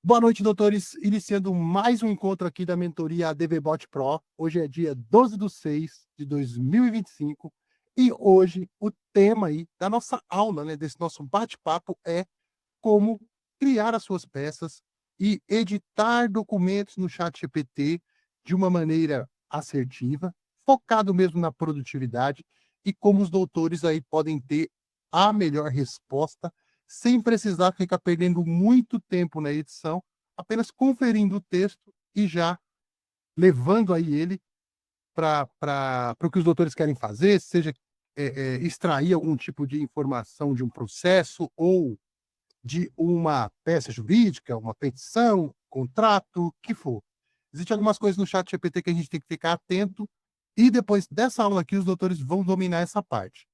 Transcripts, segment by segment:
Boa noite, doutores. Iniciando mais um encontro aqui da mentoria ADVBot Pro. Hoje é dia 12 de 6 de 2025 e hoje o tema aí da nossa aula, né, desse nosso bate-papo é como criar as suas peças e editar documentos no ChatGPT de uma maneira assertiva, focado mesmo na produtividade e como os doutores aí podem ter a melhor resposta sem precisar ficar perdendo muito tempo na edição, apenas conferindo o texto e já levando aí ele para o que os doutores querem fazer, seja extrair algum tipo de informação de um processo ou de uma peça jurídica, uma petição, contrato, o que for. Existem algumas coisas no chat GPT que a gente tem que ficar atento e depois dessa aula aqui os doutores vão dominar essa parte.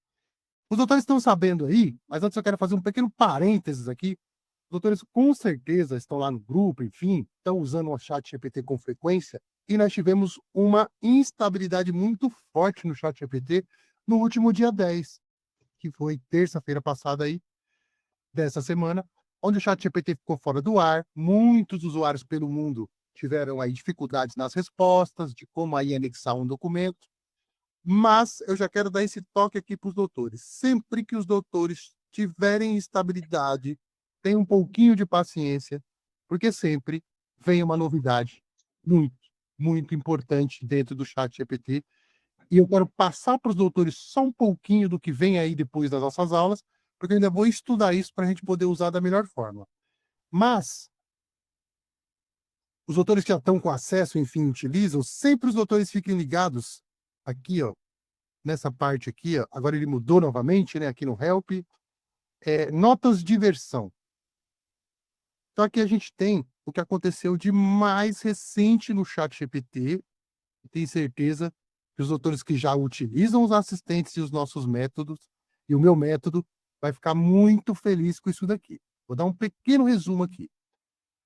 Os doutores estão sabendo aí, mas antes eu quero fazer um pequeno parênteses aqui. Os doutores com certeza estão lá no grupo, enfim, estão usando o chat GPT com frequência e nós tivemos uma instabilidade muito forte no chat GPT no último dia 10, que foi terça-feira passada aí, dessa semana, onde o ChatGPT ficou fora do ar, muitos usuários pelo mundo tiveram aí dificuldades nas respostas, de como aí anexar um documento, mas eu já quero dar esse toque aqui para os doutores. Sempre que os doutores tiverem estabilidade, tenham um pouquinho de paciência, porque sempre vem uma novidade muito, muito importante dentro do ChatGPT, e eu quero passar para os doutores só um pouquinho do que vem aí depois das nossas aulas, porque eu ainda vou estudar isso para a gente poder usar da melhor forma. Mas, os doutores que já estão com acesso, enfim, utilizam, sempre os doutores fiquem ligados aqui, ó, nessa parte aqui, ó, agora ele mudou novamente, né, aqui no Help, notas de versão. Então aqui a gente tem o que aconteceu de mais recente no ChatGPT, tenho certeza que os doutores que já utilizam os assistentes e os nossos métodos, e o meu método, vai ficar muito feliz com isso daqui. Vou dar um pequeno resumo aqui.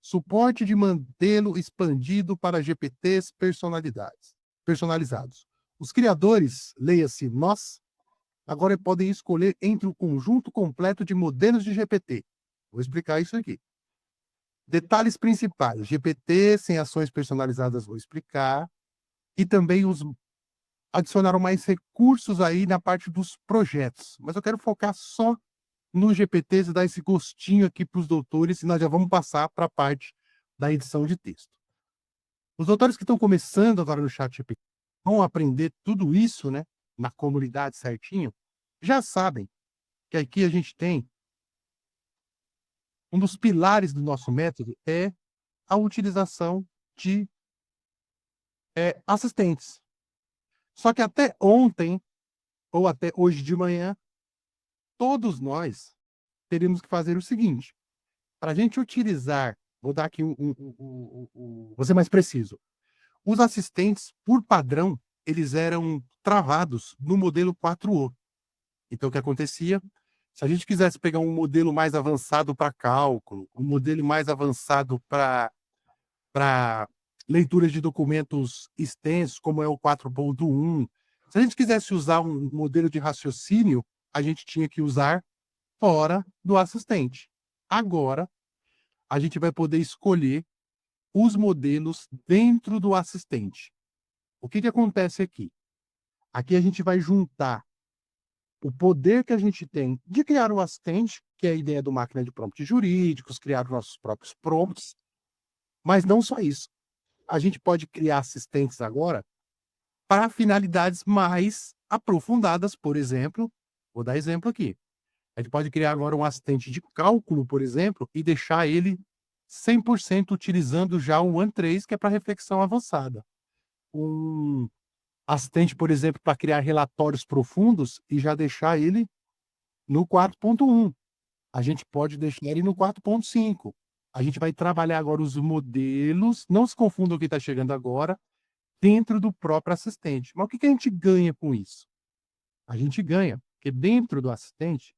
Suporte de modelo expandido para GPTs personalizados. Os criadores, leia-se nós, agora podem escolher entre o conjunto completo de modelos de GPT. Vou explicar isso aqui. Detalhes principais. GPT sem ações personalizadas, vou explicar. E também adicionaram mais recursos aí na parte dos projetos. Mas eu quero focar só no GPTs e dar esse gostinho aqui para os doutores, e nós já vamos passar para a parte da edição de texto. Os doutores que estão começando agora no ChatGPT vão aprender tudo isso, né, na comunidade certinho, já sabem que aqui a gente tem um dos pilares do nosso método é a utilização de assistentes. Só que até ontem, ou até hoje de manhã, todos nós teríamos que fazer o seguinte: para a gente utilizar, vou dar aqui vou ser mais preciso. Os assistentes, por padrão, eles eram travados no modelo 4O. Então, o que acontecia? Se a gente quisesse pegar um modelo mais avançado para cálculo, um modelo mais avançado para leitura de documentos extensos, como é o 4.1, se a gente quisesse usar um modelo de raciocínio, a gente tinha que usar fora do assistente. Agora, a gente vai poder escolher os modelos dentro do assistente. O que acontece aqui? Aqui a gente vai juntar o poder que a gente tem de criar um assistente, que é a ideia do máquina de prompts jurídicos, criar os nossos próprios prompts, mas não só isso. A gente pode criar assistentes agora para finalidades mais aprofundadas, por exemplo, vou dar exemplo aqui. A gente pode criar agora um assistente de cálculo, por exemplo, e deixar ele 100% utilizando já o ONE3, que é para reflexão avançada. Um assistente, por exemplo, para criar relatórios profundos e já deixar ele no 4.1. A gente pode deixar ele no 4.5. A gente vai trabalhar agora os modelos, não se confunda o que está chegando agora, dentro do próprio assistente. Mas o que a gente ganha com isso? A gente ganha, porque dentro do assistente,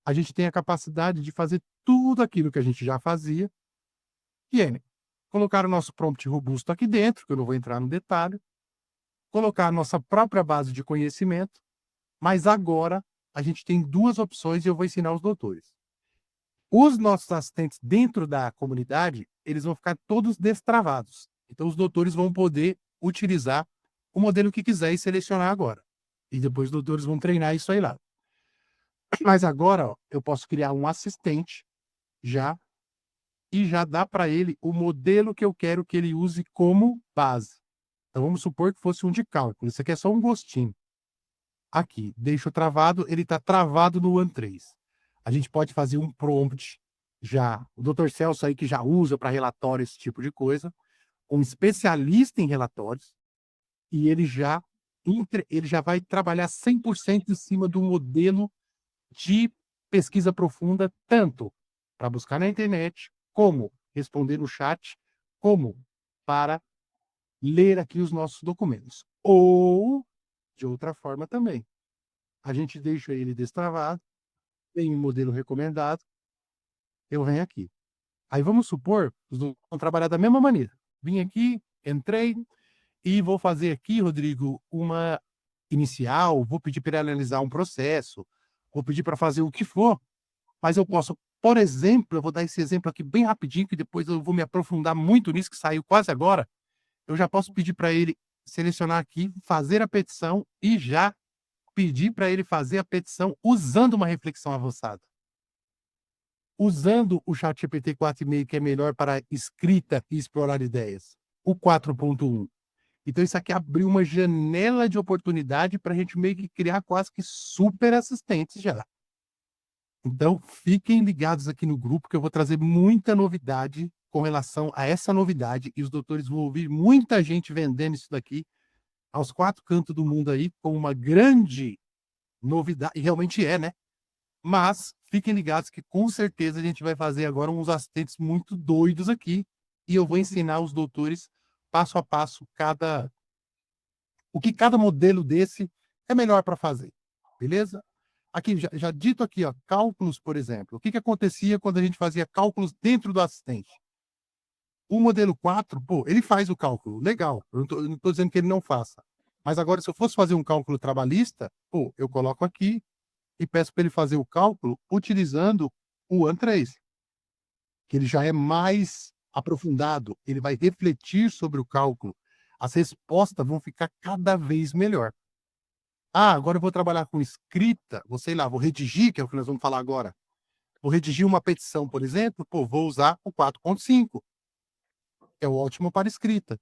a gente tem a capacidade de fazer tudo aquilo que a gente já fazia, que é colocar o nosso prompt robusto aqui dentro, que eu não vou entrar no detalhe, colocar a nossa própria base de conhecimento, mas agora a gente tem duas opções e eu vou ensinar os doutores. Os nossos assistentes dentro da comunidade, eles vão ficar todos destravados. Então os doutores vão poder utilizar o modelo que quiser e selecionar agora. E depois os doutores vão treinar isso aí lá. Mas agora, ó, eu posso criar um assistente já e já dá para ele o modelo que eu quero que ele use como base. Então vamos supor que fosse um de cálculo. Isso aqui é só um gostinho. Aqui, deixo travado, ele está travado no ONE3. A gente pode fazer um prompt já. O Dr. Celso aí que já usa para relatório esse tipo de coisa, um especialista em relatórios, e ele já vai trabalhar 100% em cima do modelo de pesquisa profunda, tanto para buscar na internet, como responder no chat, como para ler aqui os nossos documentos. Ou, de outra forma também, a gente deixa ele destravado, tem um modelo recomendado, eu venho aqui. Aí vamos supor, os dois vão trabalhar da mesma maneira. Vim aqui, entrei e vou fazer aqui, Rodrigo, uma inicial, vou pedir para ele analisar um processo, vou pedir para fazer o que for, mas eu posso, por exemplo, eu vou dar esse exemplo aqui bem rapidinho, que depois eu vou me aprofundar muito nisso, que saiu quase agora. Eu já posso pedir para ele selecionar aqui, fazer a petição e já pedir para ele fazer a petição usando uma reflexão avançada. Usando o ChatGPT 4.5, que é melhor para escrita e explorar ideias. O 4.1. Então isso aqui abriu uma janela de oportunidade para a gente meio que criar quase que super assistentes já. Então fiquem ligados aqui no grupo que eu vou trazer muita novidade com relação a essa novidade e os doutores vão ouvir muita gente vendendo isso daqui aos 4 cantos do mundo aí como uma grande novidade, e realmente é, né? Mas fiquem ligados que com certeza a gente vai fazer agora uns assistentes muito doidos aqui e eu vou ensinar os doutores passo a passo o que cada modelo desse é melhor para fazer, beleza? Aqui, já dito aqui, ó, cálculos, por exemplo. O que acontecia quando a gente fazia cálculos dentro do assistente? O modelo 4, pô, ele faz o cálculo, legal. Eu não tô dizendo que ele não faça. Mas agora, se eu fosse fazer um cálculo trabalhista, pô, eu coloco aqui e peço para ele fazer o cálculo utilizando o ONE3, que ele já é mais aprofundado, ele vai refletir sobre o cálculo. As respostas vão ficar cada vez melhor. Ah, agora eu vou trabalhar com escrita, vou, sei lá, vou redigir, que é o que nós vamos falar agora. Vou redigir uma petição, por exemplo, pô, vou usar o 4.5, que é o ótimo para escrita.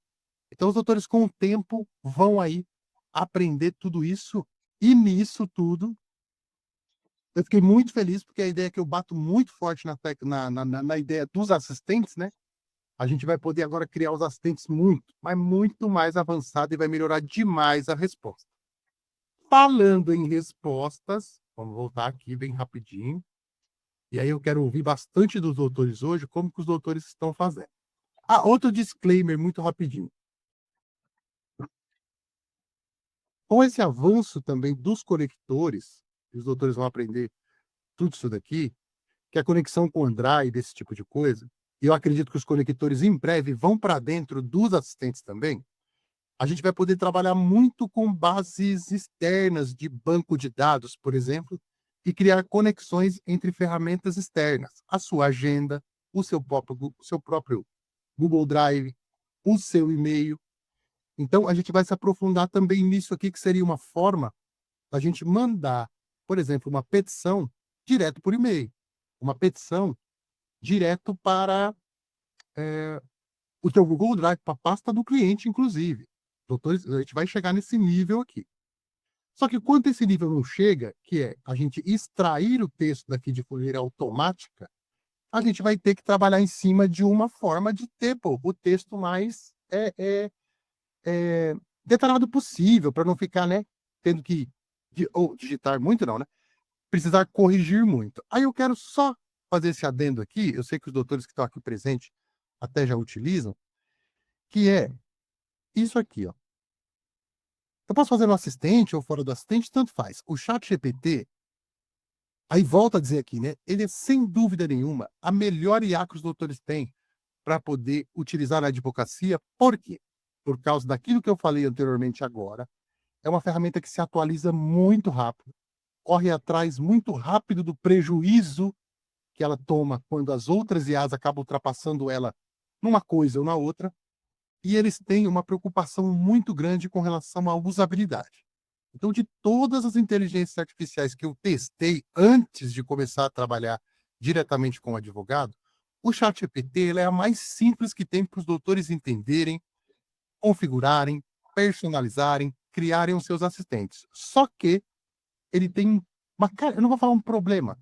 Então os doutores com o tempo vão aí aprender tudo isso, e nisso tudo eu fiquei muito feliz, porque a ideia que eu bato muito forte na ideia dos assistentes, né? A gente vai poder agora criar os assistentes muito, mas muito mais avançado e vai melhorar demais a resposta. Falando em respostas, vamos voltar aqui bem rapidinho. E aí eu quero ouvir bastante dos doutores hoje, como que os doutores estão fazendo. Ah, outro disclaimer muito rapidinho. Com esse avanço também dos conectores, e os doutores vão aprender tudo isso daqui, que é a conexão com o Android, desse tipo de coisa, e eu acredito que os conectores em breve vão para dentro dos assistentes também, a gente vai poder trabalhar muito com bases externas de banco de dados, por exemplo, e criar conexões entre ferramentas externas, a sua agenda, o seu próprio Google Drive, o seu e-mail. Então, a gente vai se aprofundar também nisso aqui, que seria uma forma da gente mandar, por exemplo, uma petição direto por e-mail, uma petição direto para o teu Google Drive, para a pasta do cliente, inclusive. Doutores, a gente vai chegar nesse nível aqui. Só que quando esse nível não chega, que é a gente extrair o texto daqui de maneira automática, a gente vai ter que trabalhar em cima de uma forma de ter, pô, o texto mais detalhado possível, para não ficar, né, tendo que ou digitar muito não, né? Precisar corrigir muito. Aí eu quero só fazer esse adendo aqui, eu sei que os doutores que estão aqui presentes até já utilizam, que é isso aqui, ó. Eu posso fazer no assistente ou fora do assistente, tanto faz. O ChatGPT, aí volta a dizer aqui, né? Ele é, sem dúvida nenhuma, a melhor IA que os doutores têm para poder utilizar na advocacia. Por quê? Por causa daquilo que eu falei anteriormente agora. É uma ferramenta que se atualiza muito rápido, corre atrás muito rápido do prejuízo que ela toma quando as outras IAs acabam ultrapassando ela numa coisa ou na outra, e eles têm uma preocupação muito grande com relação à usabilidade. Então, de todas as inteligências artificiais que eu testei antes de começar a trabalhar diretamente com o advogado, o ChatGPT ele é a mais simples que tem para os doutores entenderem, configurarem, personalizarem, criarem os seus assistentes. Só que ele tem eu não vou falar um problema,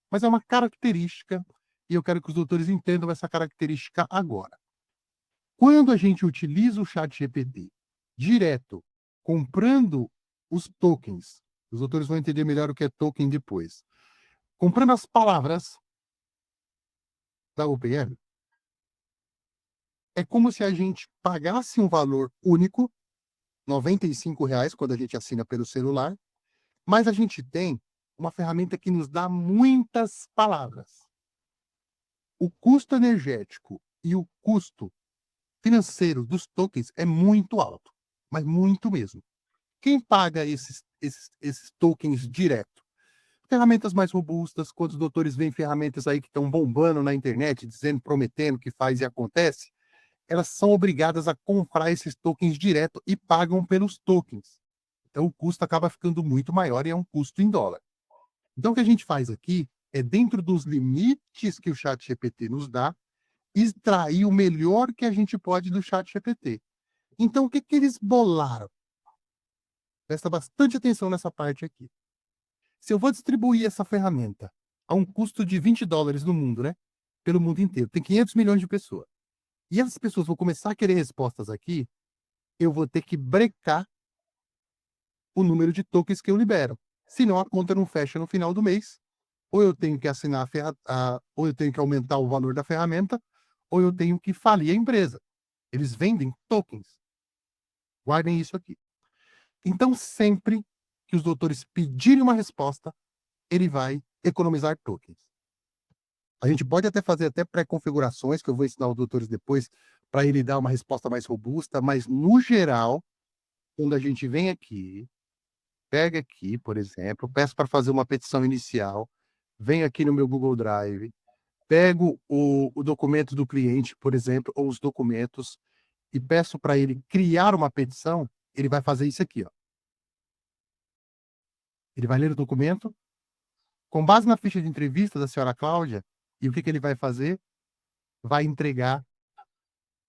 mas é uma característica, e eu quero que os doutores entendam essa característica agora. Quando a gente utiliza o ChatGPT direto, comprando os tokens, os doutores vão entender melhor o que é token depois. Comprando as palavras da OpenAI, é como se a gente pagasse um valor único, R$ 95, quando a gente assina pelo celular, mas a gente tem uma ferramenta que nos dá muitas palavras. O custo energético e o custo financeiro dos tokens é muito alto, mas muito mesmo. Quem paga esses tokens direto? Ferramentas mais robustas, quando os doutores veem ferramentas aí que estão bombando na internet, dizendo, prometendo que faz e acontece, elas são obrigadas a comprar esses tokens direto e pagam pelos tokens. Então o custo acaba ficando muito maior e é um custo em dólar. Então o que a gente faz aqui é, dentro dos limites que o ChatGPT nos dá, extrair o melhor que a gente pode do ChatGPT. Então o que eles bolaram? Presta bastante atenção nessa parte aqui. Se eu vou distribuir essa ferramenta a um custo de $20 no mundo, né? Pelo mundo inteiro, tem 500 milhões de pessoas. E essas pessoas vão começar a querer respostas aqui, eu vou ter que brecar o número de tokens que eu libero. Senão a conta não fecha no final do mês. Ou eu tenho que assinar ou eu tenho que aumentar o valor da ferramenta, ou eu tenho que falir a empresa. Eles vendem tokens. Guardem isso aqui. Então, sempre que os doutores pedirem uma resposta, ele vai economizar tokens. A gente pode até fazer até pré-configurações, que eu vou ensinar os doutores depois, para ele dar uma resposta mais robusta, mas no geral, quando a gente vem aqui, pega aqui, por exemplo, peço para fazer uma petição inicial, venho aqui no meu Google Drive, pego o documento do cliente, por exemplo, ou os documentos, e peço para ele criar uma petição, ele vai fazer isso aqui, ó. Ele vai ler o documento, com base na ficha de entrevista da senhora Cláudia, e o que ele vai fazer? Vai entregar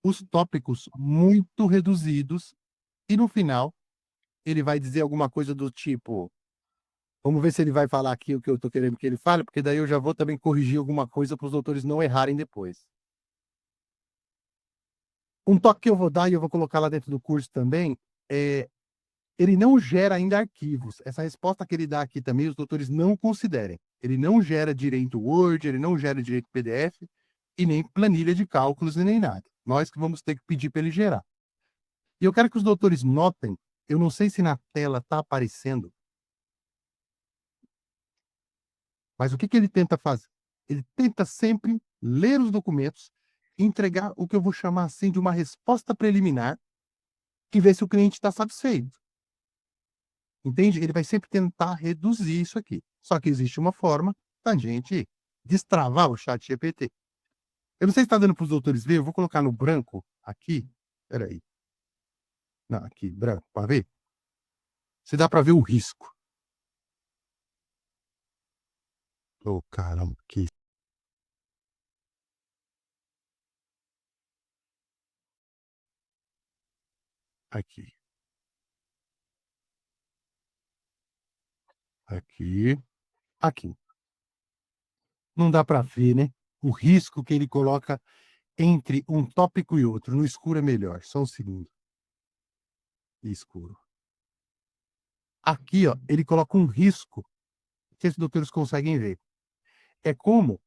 os tópicos muito reduzidos, e no final, ele vai dizer alguma coisa do tipo, vamos ver se ele vai falar aqui o que eu estou querendo que ele fale, porque daí eu já vou também corrigir alguma coisa para os doutores não errarem depois. Um toque que eu vou dar, e eu vou colocar lá dentro do curso também, ele não gera ainda arquivos. Essa resposta que ele dá aqui também, os doutores não considerem. Ele não gera direito Word, ele não gera direito PDF, e nem planilha de cálculos e nem nada. Nós que vamos ter que pedir para ele gerar. E eu quero que os doutores notem, eu não sei se na tela está aparecendo, mas o que ele tenta fazer? Ele tenta sempre ler os documentos, entregar o que eu vou chamar assim de uma resposta preliminar e ver se o cliente está satisfeito. Entende? Ele vai sempre tentar reduzir isso aqui. Só que existe uma forma da gente destravar o ChatGPT. Eu não sei se está dando para os doutores ver, eu vou colocar no branco aqui. Espera aí. Não, aqui, branco, para ver. Se dá para ver o risco. Oh, caramba, que aqui. Aqui. Aqui. Não dá para ver, né? O risco que ele coloca entre um tópico e outro. No escuro é melhor. Só um segundo. Escuro. Aqui, ó, ele coloca um risco. Não sei se os doutores conseguem ver. É como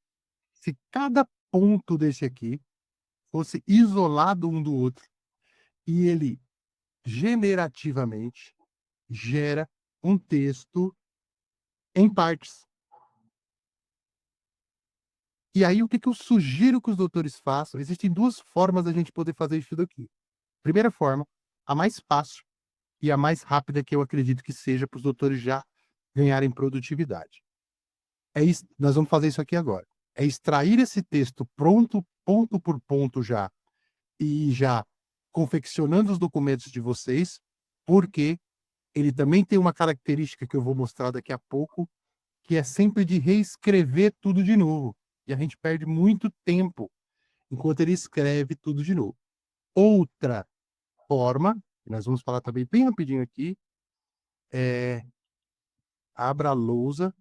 se cada ponto desse aqui fosse isolado um do outro e ele generativamente gera um texto em partes. E aí, o que eu sugiro que os doutores façam? Existem duas formas da gente poder fazer isso daqui. Primeira forma, a mais fácil e a mais rápida, que eu acredito que seja para os doutores já ganharem produtividade. Nós vamos fazer isso aqui agora. É extrair esse texto pronto, ponto por ponto já, e ir já confeccionando os documentos de vocês, porque ele também tem uma característica que eu vou mostrar daqui a pouco, que é sempre de reescrever tudo de novo. E a gente perde muito tempo enquanto ele escreve tudo de novo. Outra forma, que nós vamos falar também bem rapidinho aqui, é abra a lousa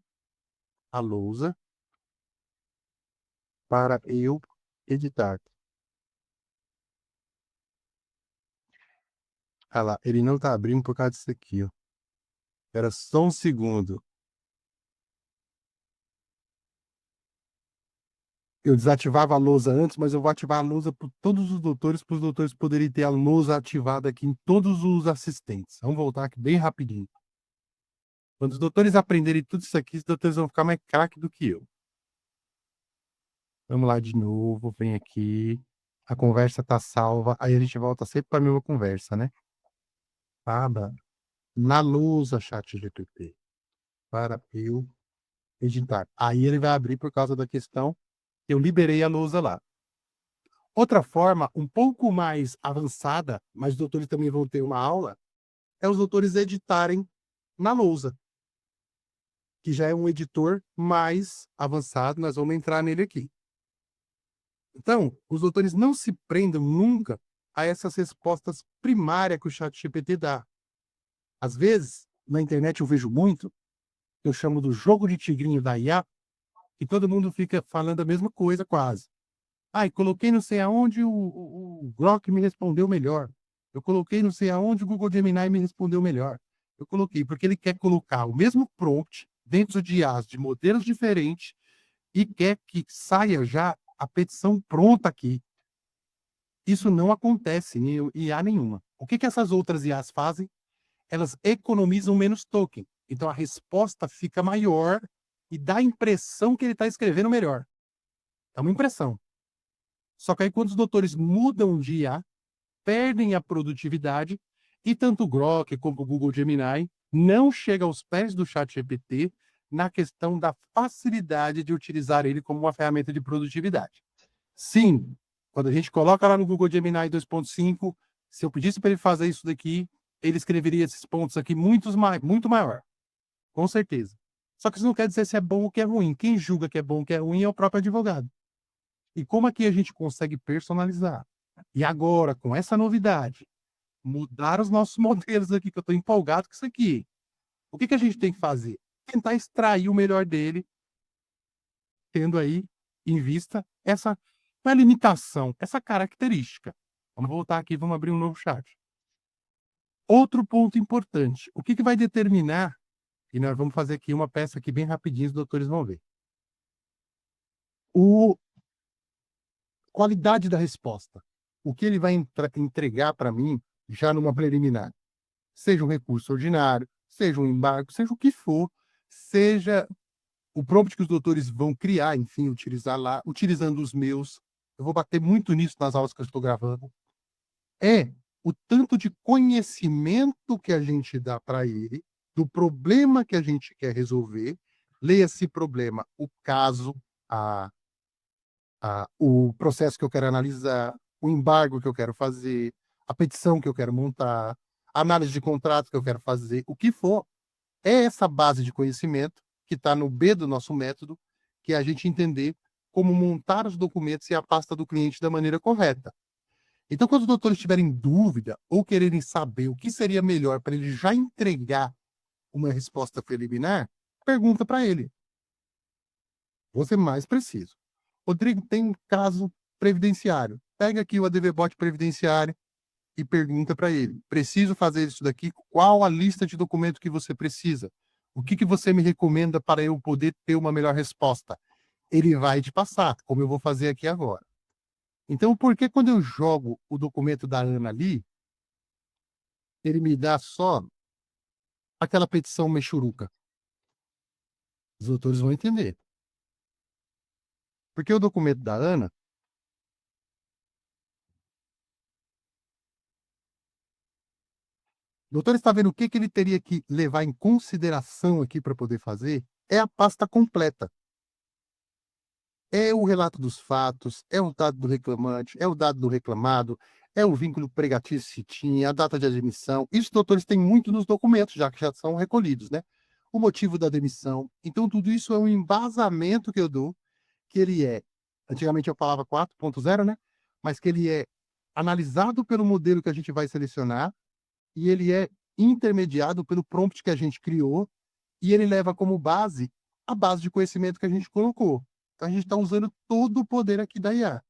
para eu editar. Ah lá, ele não tá abrindo por causa disso aqui, ó. Espera só um segundo. Eu desativava a lousa antes, mas eu vou ativar a lousa para todos os doutores, para os doutores poderem ter a lousa ativada aqui em todos os assistentes. Vamos voltar aqui bem rapidinho. Quando os doutores aprenderem tudo isso aqui, os doutores vão ficar mais craque do que eu. Vamos lá de novo, vem aqui. A conversa tá salva. Aí a gente volta sempre para a mesma conversa, né? Aba na lousa ChatGPT para eu editar. Aí ele vai abrir por causa da questão que eu liberei a lousa lá. Outra forma, um pouco mais avançada, mas os doutores também vão ter uma aula, é os doutores editarem na lousa, que já é um editor mais avançado, nós vamos entrar nele aqui. Então, os doutores não se prendam nunca a essas respostas primárias que o ChatGPT dá. Às vezes, na internet eu vejo muito, eu chamo do jogo de tigrinho da IA, que todo mundo fica falando a mesma coisa quase. Ah, e coloquei não sei aonde o Grok me respondeu melhor. Eu coloquei não sei aonde o Google Gemini me respondeu melhor. Eu coloquei, porque ele quer colocar o mesmo prompt dentro de IAs de modelos diferentes e quer que saia já a petição pronta aqui. Isso não acontece em IA nenhuma. O que essas outras IAs fazem? Elas economizam menos token. Então a resposta fica maior e dá a impressão que ele está escrevendo melhor. É uma impressão. Só que aí quando os doutores mudam de IA, perdem a produtividade e tanto o Grok como o Google Gemini não chega aos pés do ChatGPT na questão da facilidade de utilizar ele como uma ferramenta de produtividade. Sim, quando a gente coloca lá no Google Gemini 2.5, se eu pedisse para ele fazer isso daqui, ele escreveria esses pontos aqui muito maior, com certeza. Só que isso não quer dizer se é bom ou que é ruim. Quem julga que é bom ou que é ruim é o próprio advogado. E como aqui a gente consegue personalizar? E agora, com essa novidade, mudar os nossos modelos aqui, que eu estou empolgado com isso aqui. O que a gente tem que fazer? Tentar extrair o melhor dele, tendo aí em vista essa não é limitação, essa característica. Vamos voltar aqui, vamos abrir um novo chat. Outro ponto importante, o que vai determinar, e nós vamos fazer aqui uma peça aqui bem rapidinho, os doutores vão ver. O qualidade da resposta. O que ele vai entregar para mim já numa preliminar. Seja um recurso ordinário, seja um embargo, seja o que for, seja o prompt que os doutores vão criar, enfim, utilizar lá, utilizando os meus. Eu vou bater muito nisso nas aulas que eu estou gravando. É o tanto de conhecimento que a gente dá para ele, do problema que a gente quer resolver, leia esse problema, o caso, a o processo que eu quero analisar, o embargo que eu quero fazer, a petição que eu quero montar, a análise de contrato que eu quero fazer, o que for, é essa base de conhecimento que está no B do nosso método, que é a gente entender como montar os documentos e a pasta do cliente da maneira correta. Então, quando os doutores tiverem dúvida ou quererem saber o que seria melhor para ele já entregar uma resposta preliminar, pergunta para ele. Vou ser mais preciso. Rodrigo, tem um caso previdenciário. Pega aqui o ADVBot previdenciário e pergunta para ele: preciso fazer isso daqui? Qual a lista de documento que você precisa? O que você me recomenda para eu poder ter uma melhor resposta? Ele vai te passar, como eu vou fazer aqui agora. Então, por que quando eu jogo o documento da Ana ali, ele me dá só aquela petição mexuruca? Os autores vão entender. Porque o documento da Ana, o doutor está vendo o que ele teria que levar em consideração aqui para poder fazer? É a pasta completa. é o relato dos fatos, é o dado do reclamante, é o dado do reclamado, é o vínculo pregatício se tinha, a data de admissão. Isso, doutores, tem muito nos documentos, já que já são recolhidos, né? O motivo da demissão. Então, tudo isso é um embasamento que eu dou, que ele é, antigamente eu falava 4.0, né? Mas que ele é analisado pelo modelo que a gente vai selecionar e ele é intermediado pelo prompt que a gente criou e ele leva como base a base de conhecimento que a gente colocou. Então, a gente está usando todo o poder aqui da IA.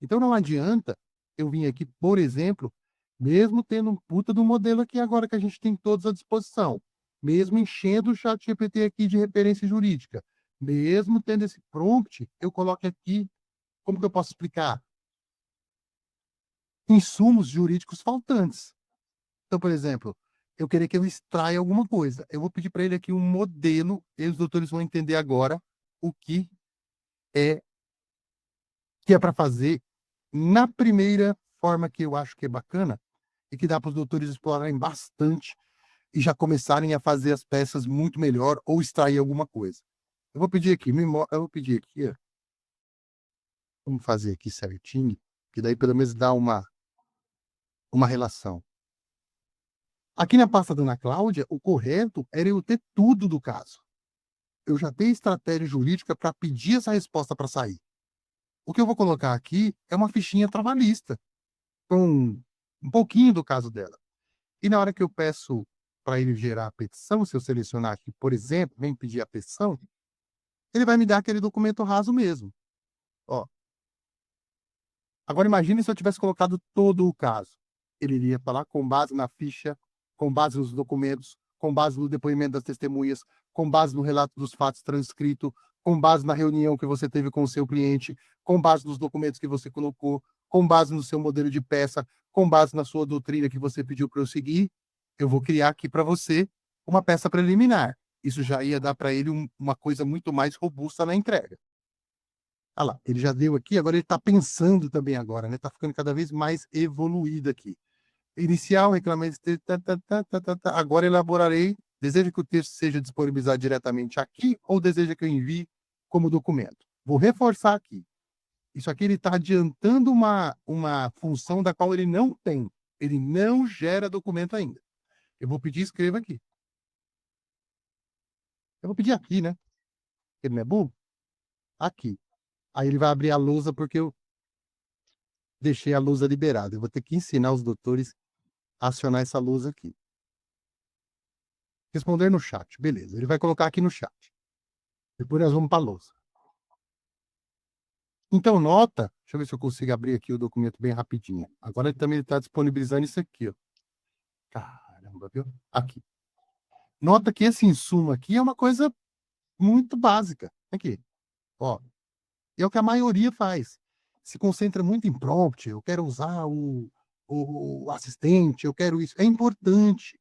Então, não adianta eu vir aqui, por exemplo, mesmo tendo um puta do modelo aqui agora que a gente tem todos à disposição, mesmo enchendo o chat GPT aqui de referência jurídica, mesmo tendo esse prompt, eu coloco aqui, como que eu posso explicar? Insumos jurídicos faltantes. Então, por exemplo, eu queria que eu extraia alguma coisa. Eu vou pedir para ele aqui um modelo, e os doutores vão entender agora o é que é para fazer na primeira forma que eu acho que é bacana e que dá para os doutores explorarem bastante e já começarem a fazer as peças muito melhor ou extrair alguma coisa. Eu vou pedir aqui, eu vou pedir aqui, ó, vamos fazer aqui certinho, que daí pelo menos dá uma relação. Aqui na pasta da Ana Cláudia, o correto era eu ter tudo do caso. Eu já tenho estratégia jurídica para pedir essa resposta para sair. O que eu vou colocar aqui é uma fichinha trabalhista, com um pouquinho do caso dela. E na hora que eu peço para ele gerar a petição, se eu selecionar aqui, por exemplo, vem pedir a petição, ele vai me dar aquele documento raso mesmo. Ó, agora imagine se eu tivesse colocado todo o caso. Ele iria falar com base na ficha, com base nos documentos, com base no depoimento das testemunhas, com base no relato dos fatos transcrito, com base na reunião que você teve com o seu cliente, com base nos documentos que você colocou, com base no seu modelo de peça, com base na sua doutrina que você pediu para eu seguir. Eu vou criar aqui para você uma peça preliminar. Isso já ia dar para ele uma coisa muito mais robusta na entrega. Ah lá, ele já deu aqui, agora ele está pensando também agora, né? Está ficando cada vez mais evoluído aqui. Inicial, reclamante, agora elaborarei. Deseja que o texto seja disponibilizado diretamente aqui ou deseja que eu envie como documento? Vou reforçar aqui. Isso aqui ele está adiantando uma função da qual ele não tem. Ele não gera documento ainda. Eu vou pedir, escreva aqui. Eu vou pedir aqui, né? Ele não é burro? Aqui. Aí ele vai abrir a lousa porque eu deixei a lousa liberada. Eu vou ter que ensinar os doutores a acionar essa lousa aqui. Responder no chat. Beleza. Ele vai colocar aqui no chat. Depois nós vamos para a lousa. Então, nota. Deixa eu ver se eu consigo abrir aqui o documento bem rapidinho. Agora ele também está disponibilizando isso aqui, ó. Caramba, viu? Aqui. Nota que esse insumo aqui é uma coisa muito básica. Aqui. Ó. É o que a maioria faz. Se concentra muito em prompt. Eu quero usar o assistente, eu quero isso. É importante.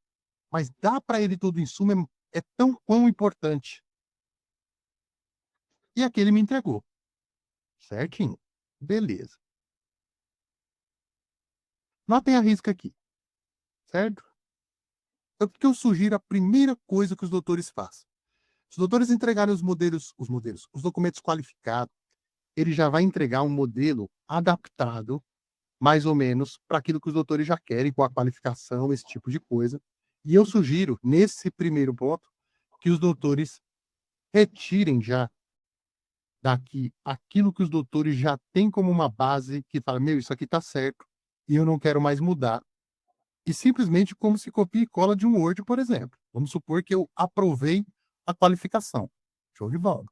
Mas dar para ele todo o insumo é tão quão importante. E aqui ele me entregou. Certinho. Beleza. Notem a risca aqui. Certo? Então, o que eu sugiro? A primeira coisa que os doutores façam. Se os doutores entregarem os documentos qualificados, ele já vai entregar um modelo adaptado, mais ou menos, para aquilo que os doutores já querem, com a qualificação, esse tipo de coisa. E eu sugiro, nesse primeiro ponto, que os doutores retirem já daqui aquilo que os doutores já têm como uma base que fala, meu, isso aqui está certo e eu não quero mais mudar. E simplesmente como se copia e cola de um Word, por exemplo. Vamos supor que eu aprovei a qualificação. Show de bola.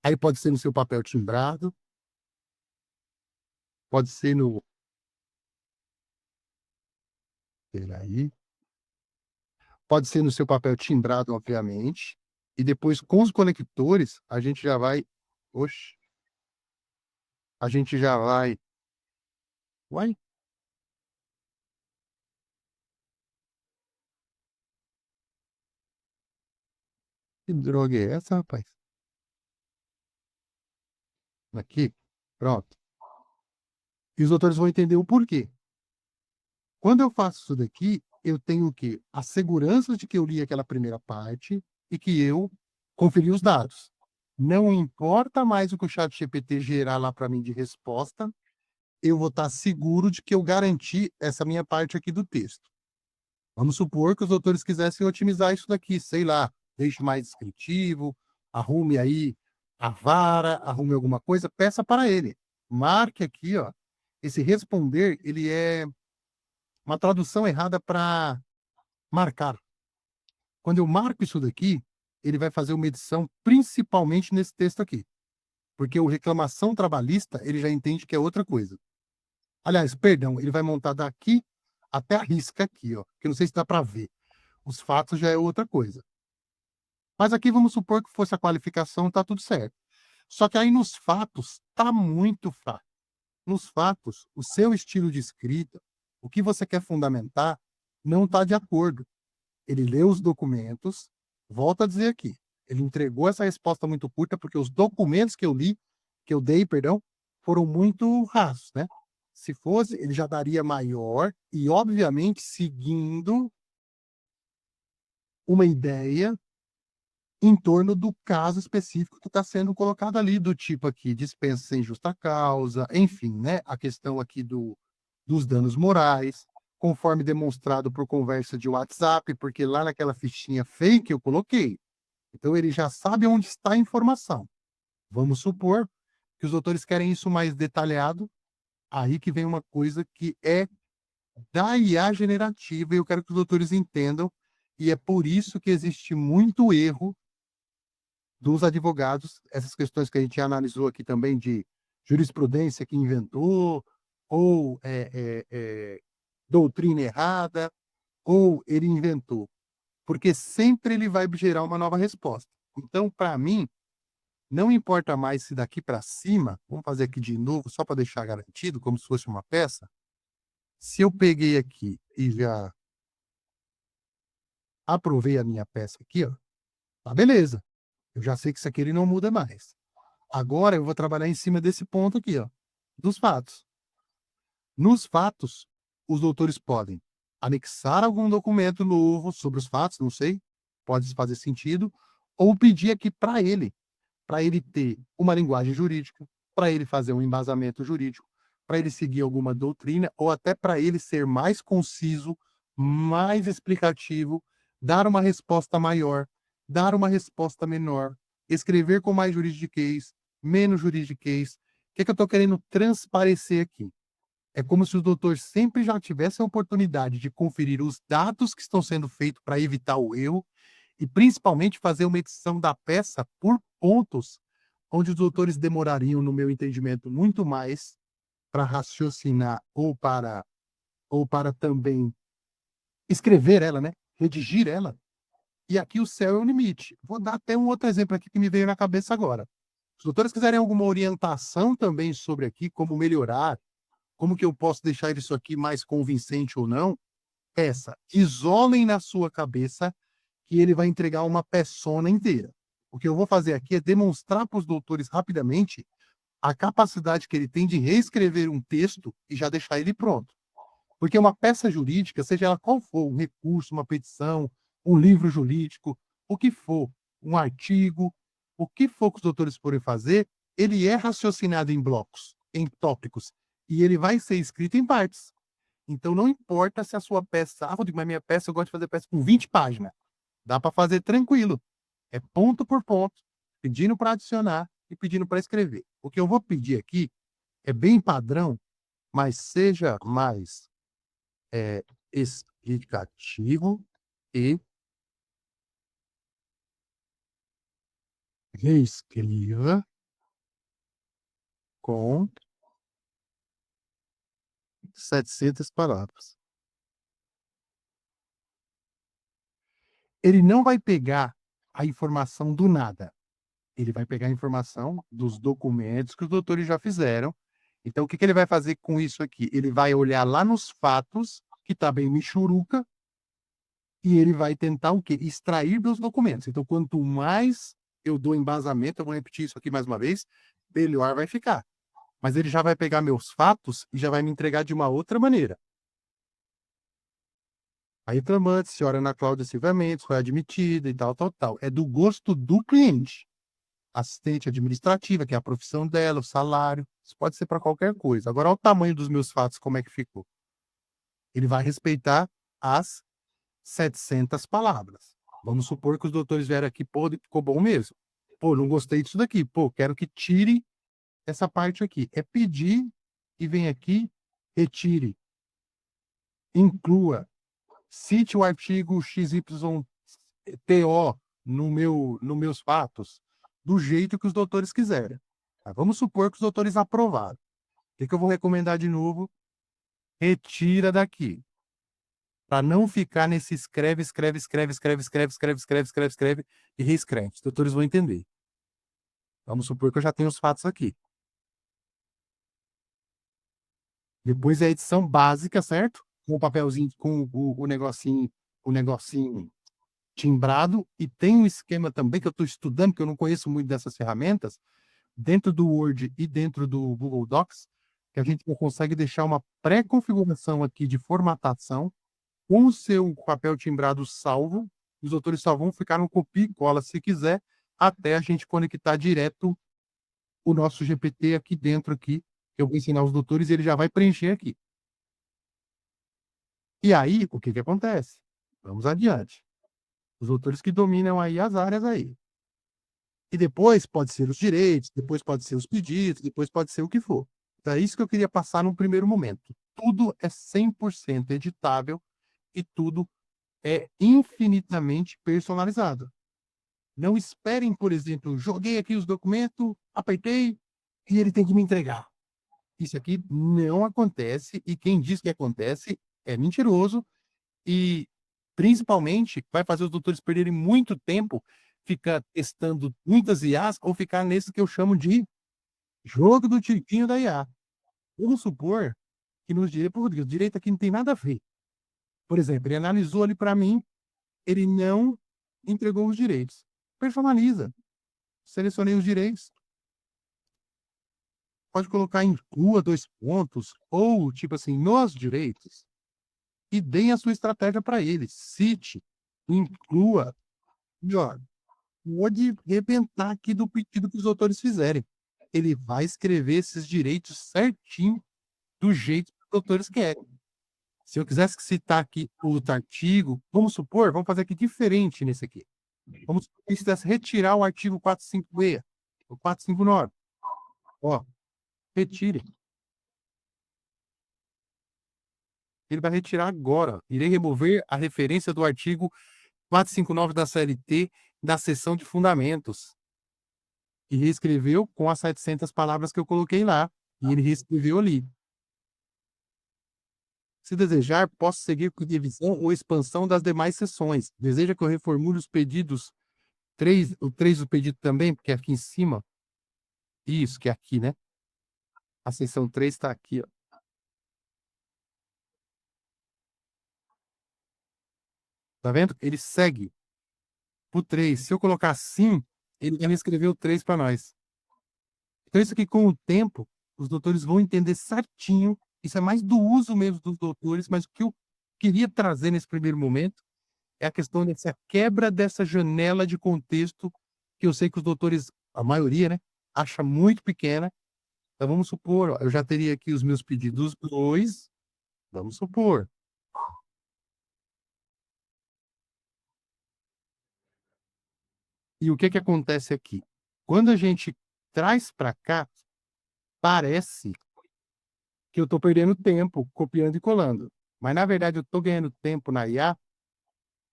Aí pode ser no seu papel timbrado, pode ser no... Peraí. Pode ser no seu papel timbrado, obviamente. E depois, com os conectores, a gente já vai... Oxe. A gente já vai... Uai? Que droga é essa, rapaz? Aqui. Pronto. E os doutores vão entender o porquê. Quando eu faço isso daqui, eu tenho o quê? A segurança de que eu li aquela primeira parte e que eu conferi os dados. Não importa mais o que o ChatGPT gerar lá para mim de resposta, eu vou estar seguro de que eu garanti essa minha parte aqui do texto. Vamos supor que os autores quisessem otimizar isso daqui, sei lá, deixe mais descritivo, arrume aí a vara, arrume alguma coisa, peça para ele. Marque aqui, ó, esse responder, ele é uma tradução errada para marcar. Quando eu marco isso daqui, ele vai fazer uma edição principalmente nesse texto aqui, porque o reclamação trabalhista, ele já entende que é outra coisa. Aliás, perdão, ele vai montar daqui até a risca aqui, ó, que eu não sei se dá para ver. Os fatos já é outra coisa. Mas aqui vamos supor que fosse a qualificação, tá tudo certo. Só que aí nos fatos tá muito fraco. Nos fatos, o seu estilo de escrita, o que você quer fundamentar, não está de acordo. Ele leu os documentos, volta a dizer aqui, ele entregou essa resposta muito curta porque os documentos que eu li, que eu dei, perdão, foram muito rasos, né? Se fosse, ele já daria maior e, obviamente, seguindo uma ideia em torno do caso específico que está sendo colocado ali, do tipo aqui, dispensa sem justa causa, enfim, né? A questão aqui dos danos morais, conforme demonstrado por conversa de WhatsApp, porque lá naquela fichinha fake eu coloquei. Então ele já sabe onde está a informação. Vamos supor que os doutores querem isso mais detalhado, aí que vem uma coisa que é da IA generativa, e eu quero que os doutores entendam, e é por isso que existe muito erro dos advogados, essas questões que a gente analisou aqui também de jurisprudência que inventou, ou doutrina errada, ou ele inventou, porque sempre ele vai gerar uma nova resposta. Então, para mim, não importa mais se daqui para cima, vamos fazer aqui de novo, só para deixar garantido, como se fosse uma peça. Se eu peguei aqui e já aprovei a minha peça aqui, ó, tá beleza. Eu já sei que isso aqui ele não muda mais. Agora eu vou trabalhar em cima desse ponto aqui, ó, dos fatos. Nos fatos, os doutores podem anexar algum documento novo sobre os fatos, não sei, pode fazer sentido, ou pedir aqui para ele ter uma linguagem jurídica, para ele fazer um embasamento jurídico, para ele seguir alguma doutrina, ou até para ele ser mais conciso, mais explicativo, dar uma resposta maior, dar uma resposta menor, escrever com mais juridiquês, menos juridiquês. O que, é que eu estou querendo transparecer aqui? É como se o doutor sempre já tivesse a oportunidade de conferir os dados que estão sendo feitos para evitar o erro e, principalmente, fazer uma edição da peça por pontos, onde os doutores demorariam, no meu entendimento, muito mais para raciocinar ou para também escrever ela, né? Redigir ela. E aqui o céu é o limite. Vou dar até um outro exemplo aqui que me veio na cabeça agora. Se os doutores quiserem alguma orientação também sobre aqui, como melhorar, como que eu posso deixar isso aqui mais convincente ou não, peça, isolem na sua cabeça que ele vai entregar uma peçona inteira. O que eu vou fazer aqui é demonstrar para os doutores rapidamente a capacidade que ele tem de reescrever um texto e já deixar ele pronto. Porque uma peça jurídica, seja ela qual for, um recurso, uma petição, um livro jurídico, o que for, um artigo, o que for que os doutores forem fazer, ele é raciocinado em blocos, em tópicos, e ele vai ser escrito em partes. Então não importa se a sua peça, Rodrigo, mas minha peça eu gosto de fazer peça com 20 páginas. Dá para fazer tranquilo. É ponto por ponto, pedindo para adicionar e pedindo para escrever. O que eu vou pedir aqui é bem padrão, mas seja mais explicativo e reescreva com 700 palavras. Ele não vai pegar a informação do nada. Ele vai pegar a informação dos documentos que os doutores já fizeram. Então, o que que ele vai fazer com isso aqui? Ele vai olhar lá nos fatos, que está bem michuruca, e ele vai tentar o quê? Extrair dos documentos. Então, quanto mais eu dou embasamento, eu vou repetir isso aqui mais uma vez, melhor vai ficar. Mas ele já vai pegar meus fatos e já vai me entregar de uma outra maneira. A reclamante, senhora Ana Cláudia Silva Mendes, foi admitida e tal, tal, tal. É do gosto do cliente. assistente administrativa, que é a profissão dela, o salário, isso pode ser para qualquer coisa. Agora olha o tamanho dos meus fatos como é que ficou. Ele vai respeitar as 700 palavras. Vamos supor que os doutores vieram aqui: "Pô, ficou bom mesmo. Pô, não gostei disso daqui. Pô, quero que tire essa parte aqui". É pedir e vem aqui, retire, inclua, cite o artigo XYTO no meus fatos, do jeito que os doutores quiserem. Mas vamos supor que os doutores aprovaram. O que que eu vou recomendar de novo? Retira daqui, para não ficar nesse escreve, escreve, escreve, escreve, escreve, escreve, escreve, escreve, escreve e reescreve. Os doutores vão entender. Vamos supor que eu já tenho os fatos aqui. Depois é a edição básica, certo? Com o papelzinho, com o negocinho timbrado, e tem um esquema também que eu estou estudando, que eu não conheço muito dessas ferramentas, dentro do Word e dentro do Google Docs, que a gente consegue deixar uma pré-configuração aqui de formatação com o seu papel timbrado salvo. Os doutores só vão ficar no copia e cola se quiser, até a gente conectar direto o nosso GPT aqui dentro aqui, que eu vou ensinar os doutores e ele já vai preencher aqui. E aí, o que que acontece? Vamos adiante. Os doutores que dominam aí as áreas aí. E depois pode ser os direitos, depois pode ser os pedidos, depois pode ser o que for. Então é isso que eu queria passar num primeiro momento. Tudo é 100% editável e tudo é infinitamente personalizado. Não esperem, por exemplo, joguei aqui os documentos, apertei e ele tem que me entregar. Isso aqui não acontece, e quem diz que acontece é mentiroso, e principalmente vai fazer os doutores perderem muito tempo, ficar testando muitas IAs ou ficar nesse que eu chamo de jogo do tiquinho da IA. Vamos supor que nos direitos, pô, Rodrigo, direito aqui não tem nada a ver. Por exemplo, ele analisou ali para mim, ele não entregou os direitos. Personaliza. Selecionei os direitos. Pode colocar inclua 2 pontos, ou tipo assim, nos direitos, e deem a sua estratégia para ele. Cite, inclua. E ó, pode arrebentar aqui do pedido que os autores fizerem. Ele vai escrever esses direitos certinho, do jeito que os autores querem. Se eu quisesse citar aqui outro artigo, vamos supor, vamos fazer aqui diferente nesse aqui. Vamos supor que eu quisesse retirar o artigo 456, o 459. Ó, retire. Ele vai retirar agora. Irei remover a referência do artigo 459 da CLT da seção de fundamentos. E reescreveu com as 700 palavras que eu coloquei lá. E ele reescreveu ali. Se desejar, posso seguir com revisão ou expansão das demais seções. Deseja que eu reformule os pedidos 3, o 3 do pedido também, porque é aqui em cima. Isso, que é aqui, né? A seção 3 está aqui, ó. Tá vendo? Ele segue o 3. Se eu colocar sim, ele vai escrever o 3 para nós. Então, isso aqui, com o tempo, os doutores vão entender certinho. Isso é mais do uso mesmo dos doutores, mas o que eu queria trazer nesse primeiro momento é a questão dessa quebra dessa janela de contexto, que eu sei que os doutores, a maioria, né, acha muito pequena. Então, vamos supor, ó, eu já teria aqui os meus pedidos 2, vamos supor. E o que que acontece aqui? Quando a gente traz para cá, parece que eu estou perdendo tempo copiando e colando. Mas, na verdade, eu estou ganhando tempo na IA,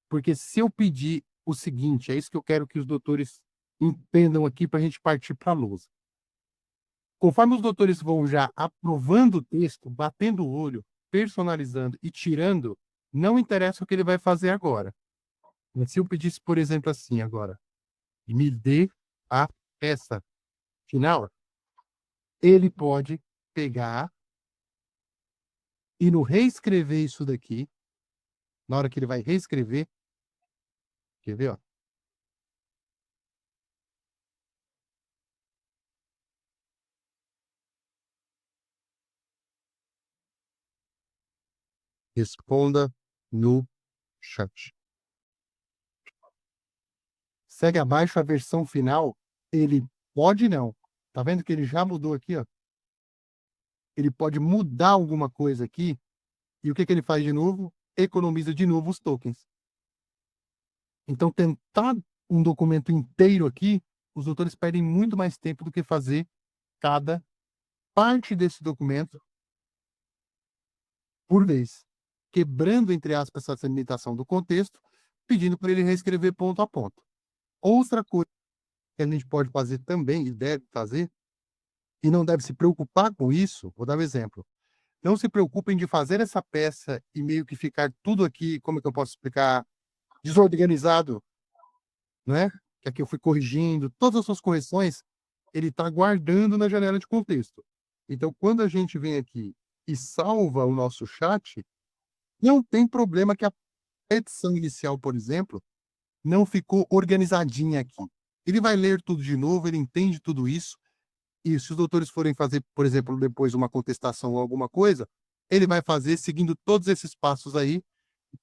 porque se eu pedir o seguinte, é isso que eu quero que os doutores entendam aqui para a gente partir para a lousa. Conforme os doutores vão já aprovando o texto, batendo o olho, personalizando e tirando, não interessa o que ele vai fazer agora. Mas se eu pedisse, por exemplo, assim agora, me dê a peça final, ele pode pegar e no reescrever isso daqui, na hora que ele vai reescrever, quer ver, ó? Responda no chat. Segue abaixo a versão final Ele pode não. Tá vendo que ele já mudou aqui, ó? Ele pode mudar alguma coisa aqui, e o que que ele faz de novo? Economiza de novo os tokens. Então tentar um documento inteiro aqui, os doutores perdem muito mais tempo do que fazer cada parte desse documento por vez, quebrando, entre aspas, essa limitação do contexto, pedindo para ele reescrever ponto a ponto. Outra coisa que a gente pode fazer também, e deve fazer, e não deve se preocupar com isso, vou dar um exemplo. Não se preocupem de fazer essa peça e meio que ficar tudo aqui, como é que eu posso explicar, desorganizado, né? Que aqui eu fui corrigindo, todas as suas correções, ele está guardando na janela de contexto. Então, quando a gente vem aqui e salva o nosso chat, não tem problema que a petição inicial, por exemplo, não ficou organizadinha aqui. Ele vai ler tudo de novo, ele entende tudo isso, e se os doutores forem fazer, por exemplo, depois uma contestação ou alguma coisa, ele vai fazer seguindo todos esses passos aí.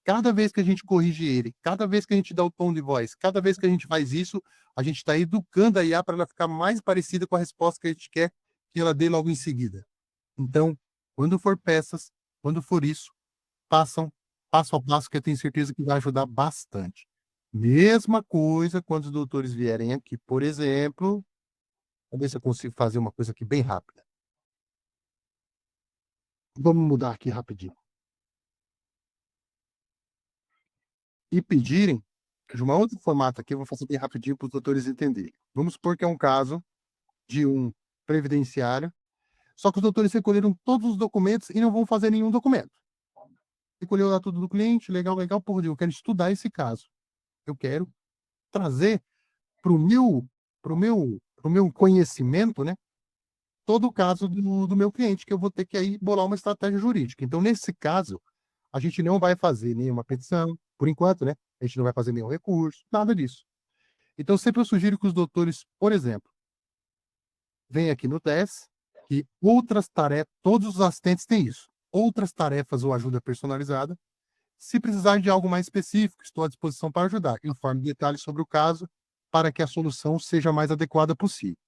Cada vez que a gente corrige ele, cada vez que a gente dá o tom de voz, cada vez que a gente faz isso, a gente está educando a IA para ela ficar mais parecida com a resposta que a gente quer que ela dê logo em seguida. Então, quando for peças, quando for isso, passam passo a passo que eu tenho certeza que vai ajudar bastante. Mesma coisa quando os doutores vierem aqui, por exemplo, vamos ver se eu consigo fazer uma coisa aqui bem rápida. Vamos mudar aqui rapidinho. E pedirem de uma outra formato aqui, eu vou fazer bem rapidinho para os doutores entenderem. Vamos supor que é um caso de um previdenciário, só que os doutores recolheram todos os documentos e não vão fazer nenhum documento. Recolheu lá tudo do cliente, legal, legal, porra, eu quero estudar esse caso. Eu quero trazer para o meu conhecimento, né, todo o caso do meu cliente, que eu vou ter que aí bolar uma estratégia jurídica. Então, nesse caso, a gente não vai fazer nenhuma petição, por enquanto, né? A gente não vai fazer nenhum recurso, nada disso. Então, sempre eu sugiro que os doutores, por exemplo, venham aqui no TES, que outras tarefas, todos os assistentes têm isso. Outras tarefas ou ajuda personalizada. Se precisar de algo mais específico, estou à disposição para ajudar. Informe detalhes sobre o caso para que a solução seja a mais adequada possível.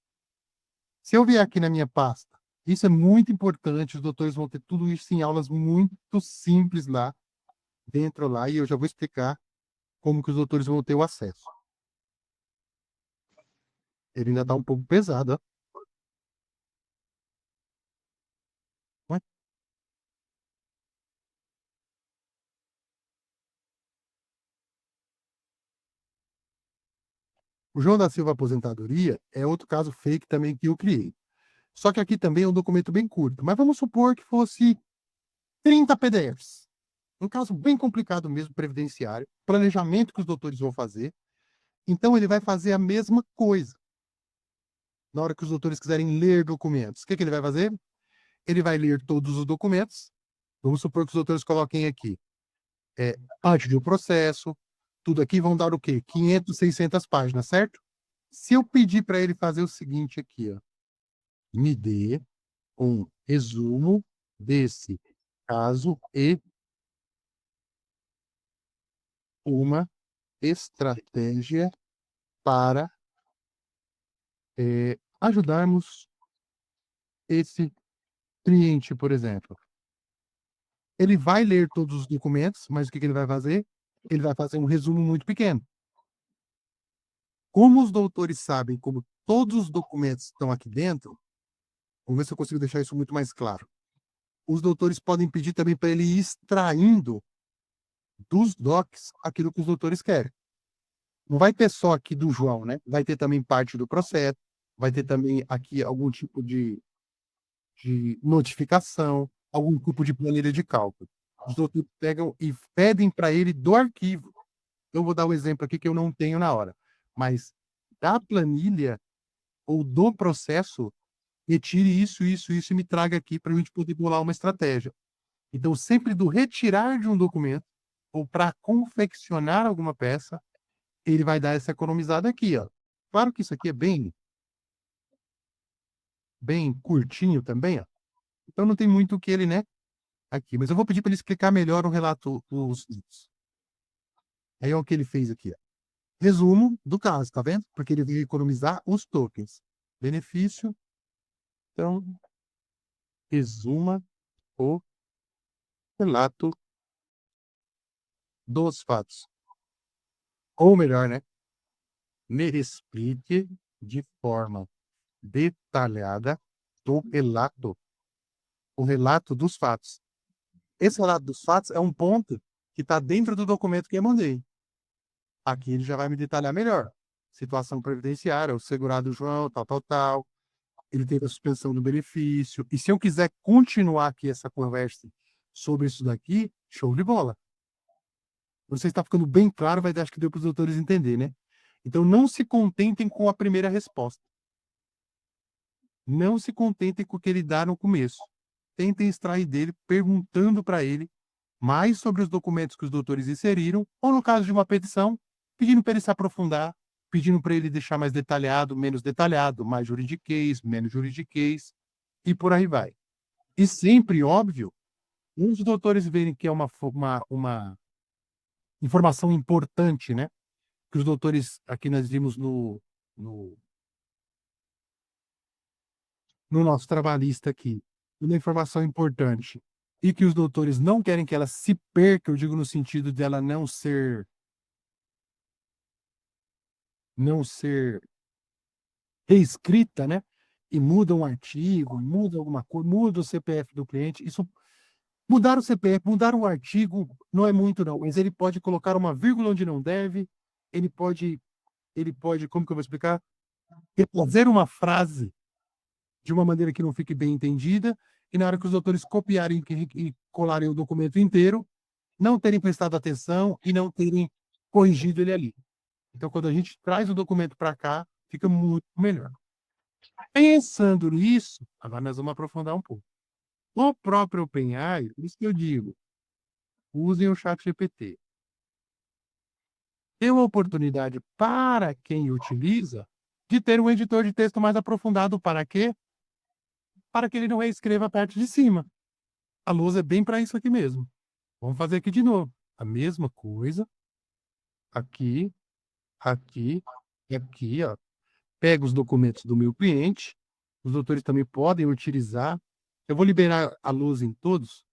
Se eu vier aqui na minha pasta, isso é muito importante, os doutores vão ter tudo isso em aulas muito simples lá, dentro lá, e eu já vou explicar como que os doutores vão ter o acesso. Ele ainda está um pouco pesado, ó. Ué, o João da Silva Aposentadoria é outro caso fake também que eu criei. Só que aqui também é um documento bem curto, mas vamos supor que fosse 30 PDFs. Um caso bem complicado mesmo, previdenciário, planejamento que os doutores vão fazer. Então ele vai fazer a mesma coisa. Na hora que os doutores quiserem ler documentos, o que que ele vai fazer? Ele vai ler todos os documentos. Vamos supor que os doutores coloquem aqui, parte de um processo, tudo aqui vão dar o quê? 500, 600 páginas, certo? Se eu pedir para ele fazer o seguinte aqui, ó, me dê um resumo desse caso e uma estratégia para ajudarmos esse cliente, por exemplo. Ele vai ler todos os documentos, mas o que que ele vai fazer? Ele vai fazer um resumo muito pequeno. Como os doutores sabem como todos os documentos estão aqui dentro, vamos ver se eu consigo deixar isso muito mais claro. Os doutores podem pedir também para ele ir extraindo dos docs aquilo que os doutores querem. Não vai ter só aqui do João, né? Vai ter também parte do processo, vai ter também aqui algum tipo de notificação, algum tipo de planilha de cálculo. Os doutores pegam e pedem para ele do arquivo. Eu vou dar um exemplo aqui que eu não tenho na hora, mas da planilha ou do processo, retire isso e me traga aqui para a gente poder bolar uma estratégia. Então, sempre do retirar de um documento ou para confeccionar alguma peça, ele vai dar essa economizada aqui, ó. Claro que isso aqui é bem curtinho também, ó. Então não tem muito o que ele, né, aqui, mas eu vou pedir para ele explicar melhor o relato os aí é o que ele fez aqui, ó. resumo do caso, tá vendo? Porque ele vai economizar os tokens. Benefício, então, resuma o relato dos fatos. Ou melhor, né? Me explique de forma detalhada o relato dos fatos. Esse relato dos fatos é um ponto que está dentro do documento que eu mandei. Aqui ele já vai me detalhar melhor. Situação previdenciária, o segurado João, tal, tal, tal. Ele teve a suspensão do benefício. E se eu quiser continuar aqui essa conversa sobre isso daqui, show de bola. Não sei se está ficando bem claro, mas acho que deu para os doutores entender, né? Então, não se contentem com a primeira resposta. Não se contentem com o que ele dá no começo. Tentem extrair dele, perguntando para ele mais sobre os documentos que os doutores inseriram, ou no caso de uma petição, pedindo para ele se aprofundar, pedindo para ele deixar mais detalhado, menos detalhado, mais juridiquês, menos juridiquês, e por aí vai. E sempre, óbvio, os doutores verem que é uma informação importante, né? Que os doutores, aqui nós vimos no, no nosso trabalhista aqui, uma informação importante, e que os doutores não querem que ela se perca, eu digo no sentido dela não ser reescrita, né? E muda um artigo, muda alguma coisa, muda o CPF do cliente. Isso, mudar o CPF, mudar um artigo, não é muito, não. Mas ele pode colocar uma vírgula onde não deve, ele pode, como que eu vou explicar? Fazer uma frase de uma maneira que não fique bem entendida, e na hora que os doutores copiarem e colarem o documento inteiro, não terem prestado atenção e não terem corrigido ele ali. Então, quando a gente traz o documento para cá, fica muito melhor. Pensando nisso, agora nós vamos aprofundar um pouco. O próprio OpenAI, isso que eu digo, usem o chat GPT. Dê uma oportunidade para quem utiliza de ter um editor de texto mais aprofundado. Para quê? Para que ele não reescreva a parte de cima. A lousa é bem para isso aqui mesmo. Vamos fazer aqui de novo. A mesma coisa. Aqui, aqui e aqui, ó. Pega os documentos do meu cliente. Os doutores também podem utilizar. Eu vou liberar a lousa em todos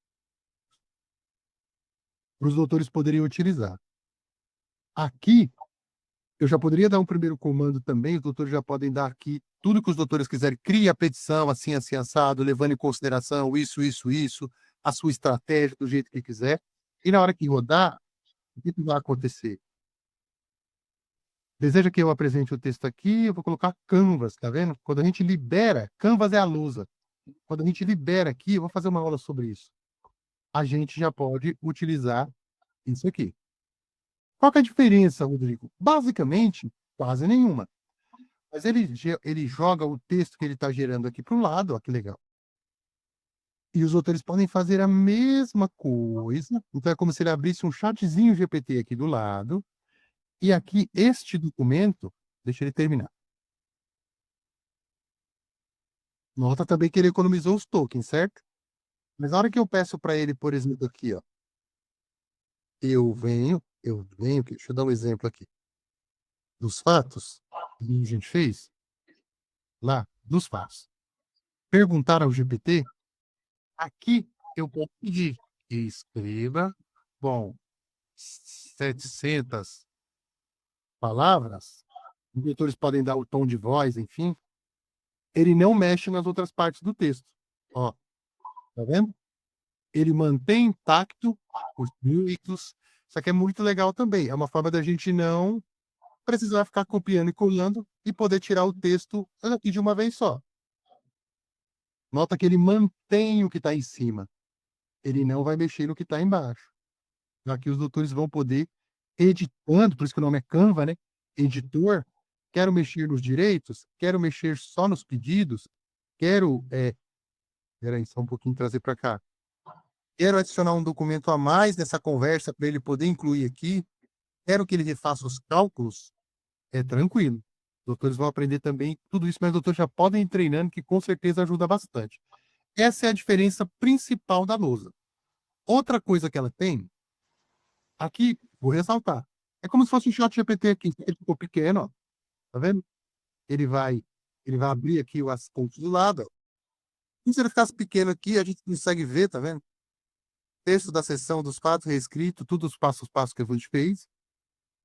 para os doutores poderem utilizar. Aqui, eu já poderia dar um primeiro comando também, os doutores já podem dar aqui tudo que os doutores quiserem. Crie a petição, assim, assim, assado, levando em consideração isso, a sua estratégia, do jeito que quiser. E na hora que rodar, o que vai acontecer? Deseja que eu apresente o texto aqui, eu vou colocar Canvas, tá vendo? Quando a gente libera, Canvas é a lousa. Quando a gente libera aqui, eu vou fazer uma aula sobre isso. A gente já pode utilizar isso aqui. Qual que é a diferença, Rodrigo? Basicamente, quase nenhuma. Mas ele joga o texto que ele está gerando aqui para um lado, ó, que legal. E os autores podem fazer a mesma coisa. Então, é como se ele abrisse um chatzinho GPT aqui do lado. E aqui, este documento, deixa ele terminar. Nota também que ele economizou os tokens, certo? Mas na hora que eu peço para ele, por exemplo, aqui, ó, deixa eu dar um exemplo aqui, dos fatos que a gente fez, lá, dos fatos. Perguntar ao GPT, aqui eu posso pedir, escreva, bom, 700 palavras, os leitores podem dar o tom de voz, enfim, ele não mexe nas outras partes do texto. Ó, tá vendo? Ele mantém intacto os líquidos. Isso aqui é muito legal também. É uma forma da gente não precisar ficar copiando e colando e poder tirar o texto aqui de uma vez só. Nota que ele mantém o que está em cima. Ele não vai mexer no que está embaixo. Aqui os doutores vão poder, editando, por isso que o nome é Canva, né? Editor. Quero mexer nos direitos, quero mexer só nos pedidos, quero. Peraí, só um pouquinho trazer para cá. Quero adicionar um documento a mais nessa conversa para ele poder incluir aqui. Quero que ele refaça os cálculos. É tranquilo. Os doutores vão aprender também tudo isso, mas os doutores já podem ir treinando, que com certeza ajuda bastante. Essa é a diferença principal da lousa. Outra coisa que ela tem, aqui, vou ressaltar, É como se fosse um chat GPT aqui. Ele ficou pequeno, ó. Tá vendo? Ele vai, ele vai abrir aqui as pontos do lado, ó. E se ele ficasse pequeno aqui, a gente consegue ver, tá vendo? Texto da sessão dos fatos reescrito, tudo os passos a passos que a gente fez.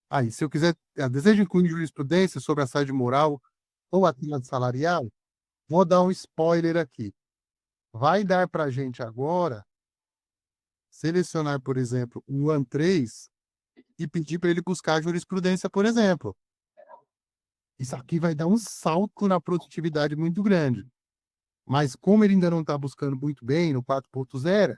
Aí, se eu quiser, desejo incluir jurisprudência sobre assédio moral ou atleta salarial, vou dar um spoiler aqui. Vai dar para a gente agora selecionar, por exemplo, o AN3 e pedir para ele buscar a jurisprudência, por exemplo. Isso aqui vai dar um salto na produtividade muito grande. Mas como ele ainda não está buscando muito bem no 4.0,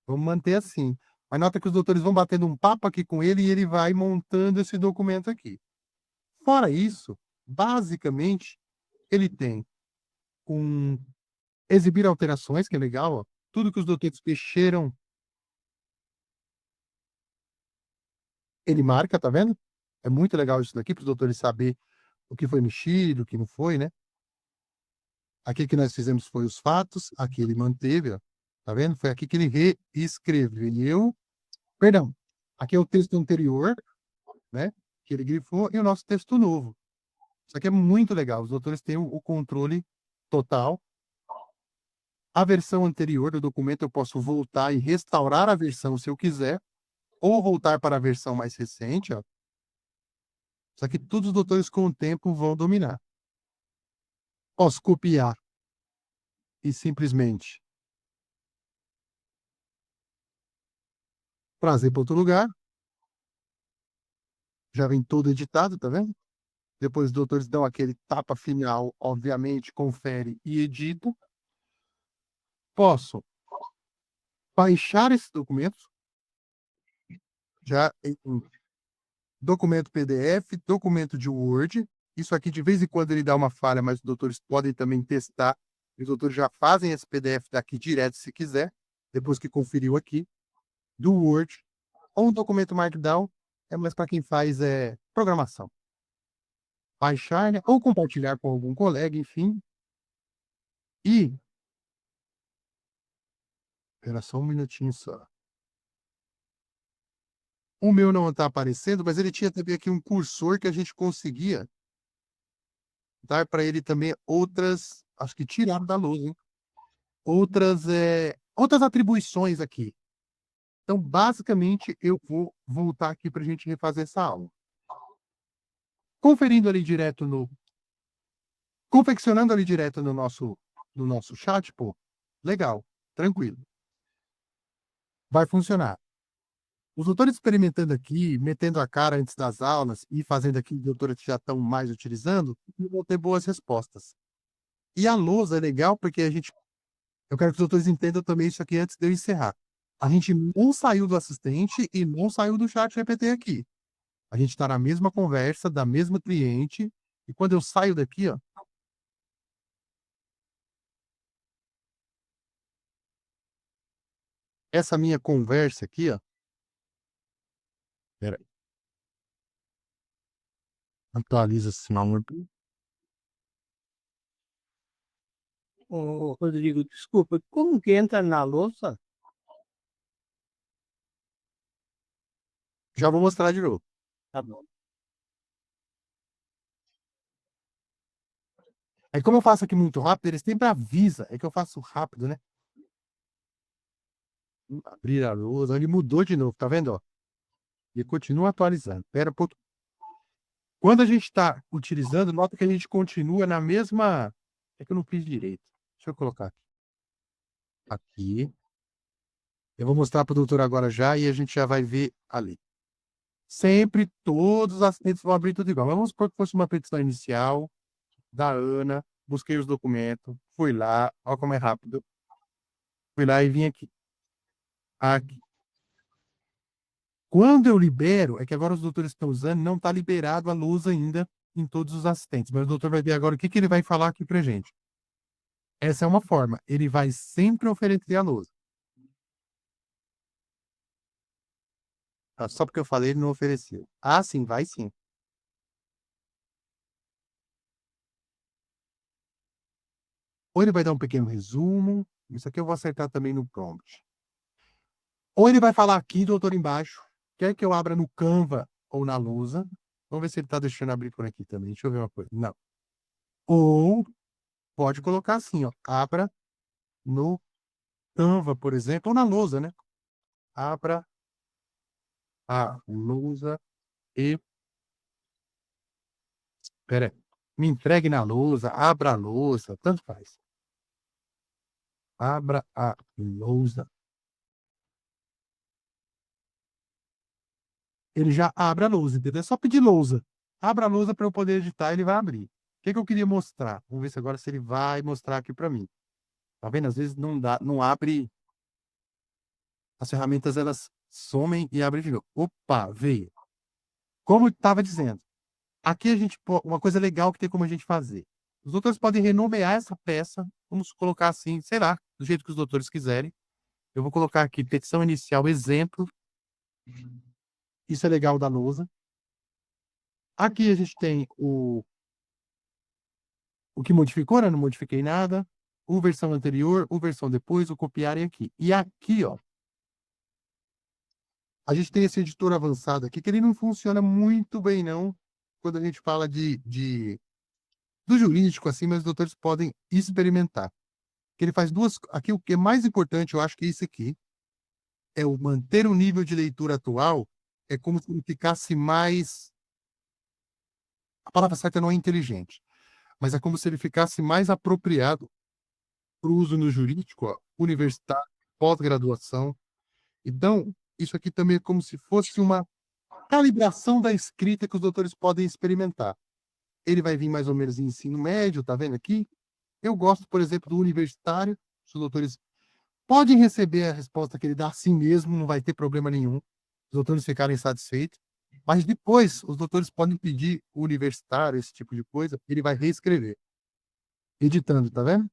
vamos manter assim. Mas nota que os doutores vão batendo um papo aqui com ele e ele vai montando esse documento aqui. Fora isso, basicamente, ele tem um exibir alterações, que é legal, ó. Tudo que os doutores mexeram, ele marca, tá vendo? É muito legal isso daqui, para os doutores saber o que foi mexido, o que não foi, né? Aqui que nós fizemos foi os fatos, aqui ele manteve, ó. Tá vendo? Foi aqui que ele reescreveu. Perdão, aqui é o texto anterior, né? Que ele grifou, e o nosso texto novo. Isso aqui é muito legal. Os doutores têm o controle total. A versão anterior do documento eu posso voltar e restaurar a versão se eu quiser, ou voltar para a versão mais recente, ó. Isso aqui todos os doutores com o tempo vão dominar. Posso copiar e simplesmente trazer para outro lugar. Já vem todo editado, tá vendo? Depois os doutores dão aquele tapa final, obviamente, confere e edita. Posso baixar esses documentos, já em documento PDF, documento de Word. Isso aqui, de vez em quando, ele dá uma falha, mas os doutores podem também testar. Os doutores já fazem esse PDF daqui direto, se quiser, depois que conferiu aqui, do Word. Ou um documento Markdown, é mais para quem faz programação. Baixar, né? Ou compartilhar com algum colega, enfim. E, espera só um minutinho só. O meu não está aparecendo, mas ele tinha também aqui um cursor que a gente conseguia dar para ele também outras, acho que tiraram da lousa, hein? Outras atribuições aqui. Então, basicamente, eu vou voltar aqui para a gente refazer essa aula. Conferindo ali direto confeccionando ali direto no nosso chat, pô, legal, tranquilo. Vai funcionar. Os doutores experimentando aqui, metendo a cara antes das aulas e fazendo aqui doutores que já estão mais utilizando, vão ter boas respostas. E a lousa é legal porque eu quero que os doutores entendam também isso aqui antes de eu encerrar. A gente não saiu do assistente e não saiu do chat GPT aqui. A gente está na mesma conversa, da mesma cliente, e quando eu saio daqui, ó, essa minha conversa aqui, ó, espera aí, atualiza esse nome. Ô, Rodrigo, desculpa, como que entra na louça? Já vou mostrar de novo. Tá bom. Aí, como eu faço aqui muito rápido, eles sempre avisam. É que eu faço rápido, né? Abrir a lousa, ele mudou de novo, tá vendo? Ó? E continua atualizando. Espera um pouco. Quando a gente está utilizando, nota que a gente continua na mesma. É que eu não fiz direito. Deixa eu colocar aqui. Aqui. Eu vou mostrar para o doutor agora já e a gente já vai ver ali. Sempre todos as frentes vão abrir tudo igual. Vamos supor que fosse uma petição inicial da Ana, busquei os documentos, fui lá, olha como é rápido. Fui lá e vim aqui. Aqui. Quando eu libero, é que agora os doutores estão usando, não está liberado a luz ainda em todos os assistentes. Mas o doutor vai ver agora o que ele vai falar aqui para gente. Essa é uma forma. Ele vai sempre oferecer a luz. Ah, só porque eu falei, ele não ofereceu. Ah, sim, vai sim. Ou ele vai dar um pequeno resumo. Isso aqui eu vou acertar também no prompt. Ou ele vai falar aqui, doutor, embaixo. Quer que eu abra no Canva ou na lousa. Vamos ver se ele tá deixando abrir por aqui também. Deixa eu ver uma coisa. Não. Ou pode colocar assim, ó. Abra no Canva, por exemplo, ou na lousa, né? Abra a lousa e. Pera aí. Me entregue na lousa, abra a lousa, tanto faz. Abra a lousa. Ele já abre a lousa, entendeu? É só pedir lousa. Abra a lousa para eu poder editar, ele vai abrir. O que que eu queria mostrar? Vamos ver se agora se ele vai mostrar aqui para mim. Tá vendo? Às vezes não dá, não abre. As ferramentas elas somem e abrem de novo. Opa, veio. Como eu estava dizendo, aqui a gente uma coisa legal que tem como a gente fazer. Os doutores podem renomear essa peça, vamos colocar assim, sei lá, do jeito que os doutores quiserem. Eu vou colocar aqui petição inicial exemplo. Isso é legal da lousa. Aqui a gente tem o que modificou, né? Não modifiquei nada. O versão anterior, o versão depois, o copiarem aqui. E aqui, ó, a gente tem esse editor avançado aqui, que ele não funciona muito bem, não, quando a gente fala do jurídico, assim, mas os doutores podem experimentar. Que ele faz duas. Aqui, o que é mais importante, eu acho que é isso aqui, é o manter o nível de leitura atual, é como se ele ficasse mais. A palavra certa não é inteligente, mas é como se ele ficasse mais apropriado para o uso no jurídico, ó, universitário, pós-graduação. Então, isso aqui também é como se fosse uma calibração da escrita que os doutores podem experimentar. Ele vai vir mais ou menos em ensino médio, tá vendo aqui? Eu gosto, por exemplo, do universitário. Os doutores podem receber a resposta que ele dá assim mesmo, não vai ter problema nenhum. Os doutores ficarem satisfeitos. Mas depois, os doutores podem pedir o universitário, esse tipo de coisa, ele vai reescrever, editando, tá vendo?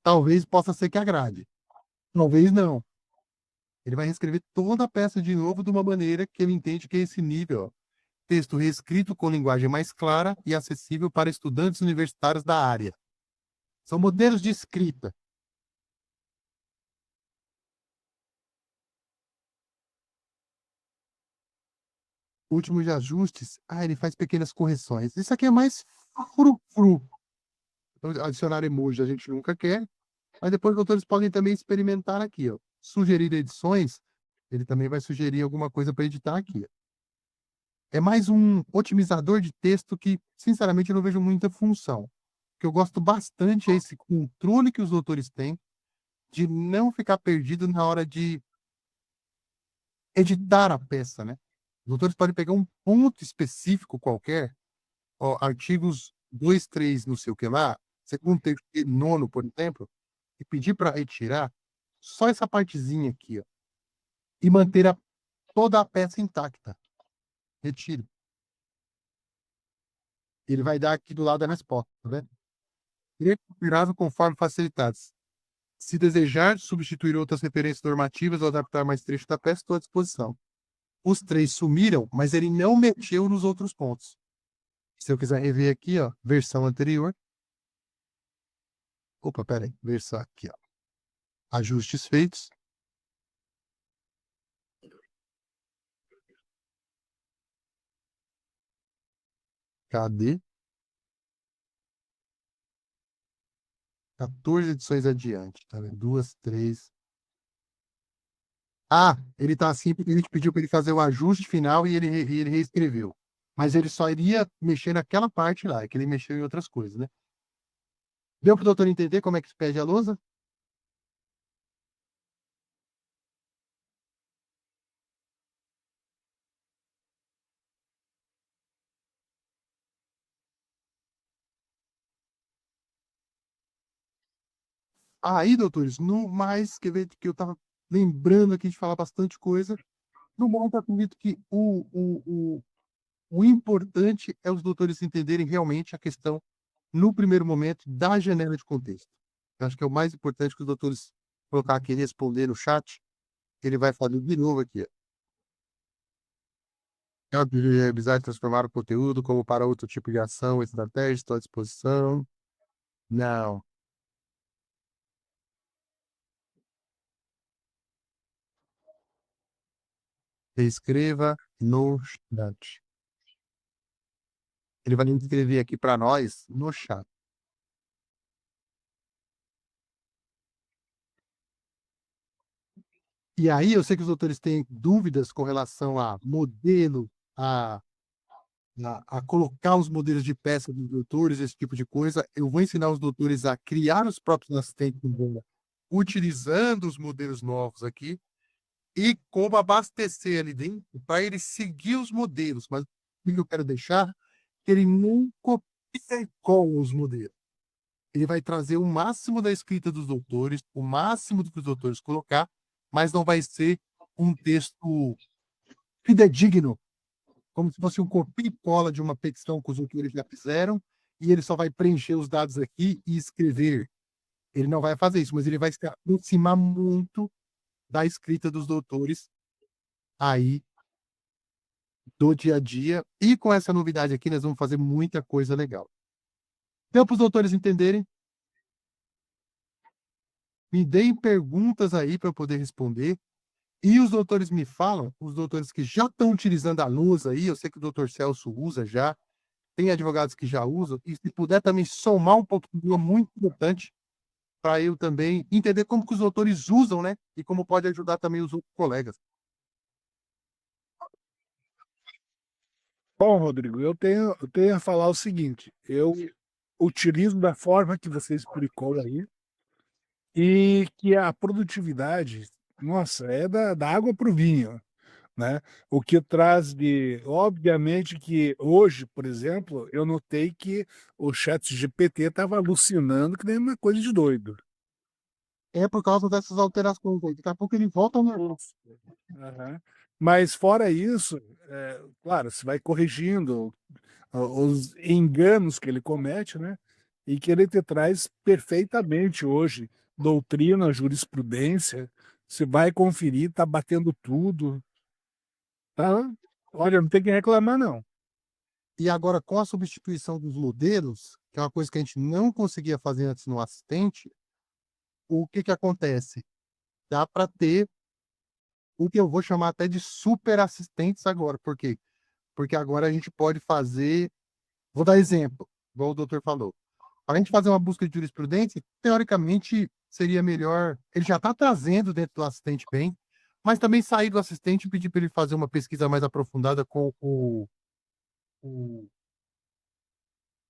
Talvez possa ser que agrade. Talvez não. Ele vai reescrever toda a peça de novo de uma maneira que ele entende que é esse nível, ó. Texto reescrito com linguagem mais clara e acessível para estudantes universitários da área. São modelos de escrita. Últimos ajustes. Ah, ele faz pequenas correções. Isso aqui é mais frufru. Então, adicionar emoji a gente nunca quer, mas depois os autores podem também experimentar aqui, ó. Sugerir edições, ele também vai sugerir alguma coisa para editar aqui, ó. É mais um otimizador de texto que, sinceramente, eu não vejo muita função. O que eu gosto bastante é esse controle que os autores têm de não ficar perdido na hora de editar a peça, né? Os autores podem pegar um ponto específico qualquer, ó, artigos 2, 3, não sei o que lá, segundo, terceiro, nono, por exemplo, e pedir para retirar só essa partezinha aqui, ó, e manter toda a peça intacta. Retiro. Ele vai dar aqui do lado da resposta, tá vendo? Recuperável conforme facilitados. Se desejar substituir outras referências normativas ou adaptar mais trecho da peça, estou à disposição. Os três sumiram, mas ele não mexeu nos outros pontos. Se eu quiser rever aqui, ó, versão anterior. Opa, pera aí, versão aqui, ó. Ajustes feitos. Cadê? 14 edições adiante, tá vendo? Duas, três. Ah, ele tá assim porque a gente pediu para ele fazer o ajuste final e ele reescreveu. Mas ele só iria mexer naquela parte lá, é que ele mexeu em outras coisas, né? Deu para o doutor entender como é que se pede a lousa? Aí, doutores, no mais, que eu tava lembrando aqui de falar bastante coisa, no mais, eu acredito que o importante é os doutores entenderem realmente a questão, no primeiro momento, da janela de contexto. Eu acho que é o mais importante que os doutores colocar aqui e responder no chat, ele vai fazer de novo aqui. É uma revisar e transformar o conteúdo como para outro tipo de ação, estratégia, estou à disposição. Não. Escreva no chat. Ele vai escrever aqui para nós no chat. E aí, eu sei que os doutores têm dúvidas com relação a modelo, a, a colocar os modelos de peça dos doutores, esse tipo de coisa. Eu vou ensinar os doutores a criar os próprios assistentes no Bola, utilizando os modelos novos aqui, e como abastecer ali dentro para ele seguir os modelos. Mas o que eu quero deixar é que ele não copie com os modelos. Ele vai trazer o máximo da escrita dos doutores, o máximo do que os doutores colocar, mas não vai ser um texto fidedigno, como se fosse um copia e cola de uma petição que os doutores já fizeram, e ele só vai preencher os dados aqui e escrever. Ele não vai fazer isso, mas ele vai se aproximar muito da escrita dos doutores aí do dia a dia. E com essa novidade aqui, nós vamos fazer muita coisa legal. Deu para os doutores entenderem? Me deem perguntas aí para eu poder responder. E os doutores me falam, os doutores que já estão utilizando a luz aí, eu sei que o doutor Celso usa já, tem advogados que já usam, e se puder também somar um pouquinho, é muito importante, para eu também entender como que os doutores usam, né? E como pode ajudar também os outros colegas. Bom, Rodrigo, eu tenho a falar o seguinte: eu utilizo da forma que você explicou aí, e que a produtividade, nossa, é da água para o vinho, né? O que traz de. Obviamente que hoje, por exemplo, eu notei que o chat GPT estava alucinando que nem uma coisa de doido. É por causa dessas alterações aí. Daqui a pouco ele volta ao normal. Aham. Mas fora isso, claro, você vai corrigindo os enganos que ele comete, né? E que ele te traz perfeitamente hoje doutrina, jurisprudência. Você vai conferir, tá batendo tudo, tá? Olha, não tem que reclamar, não. E agora, com a substituição dos modelos, que é uma coisa que a gente não conseguia fazer antes no assistente, o que que acontece? Dá para ter o que eu vou chamar até de super assistentes agora. Por quê? Porque agora a gente pode fazer. Vou dar exemplo, igual o doutor falou. Para a gente fazer uma busca de jurisprudência, teoricamente seria melhor. Ele já está trazendo dentro do assistente bem, mas também sair do assistente e pedir para ele fazer uma pesquisa mais aprofundada com o,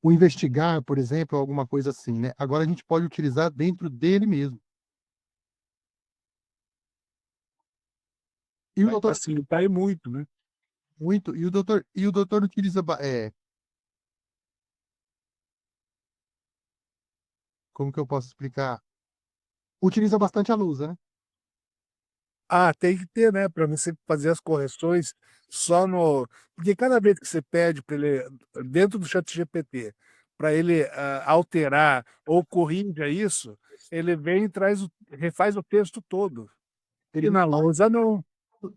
o investigar, por exemplo, alguma coisa assim, né? Agora a gente pode utilizar dentro dele mesmo. E o Vai doutor, facilitar e muito, né? muito, e o doutor utiliza, como que eu posso explicar? Utiliza bastante a luz, né? Ah, tem que ter, né? Para você fazer as correções só no. Porque cada vez que você pede para ele, dentro do chat GPT, para ele alterar ou corrija isso, ele vem e refaz o texto todo. Ele E não na faz lousa, não.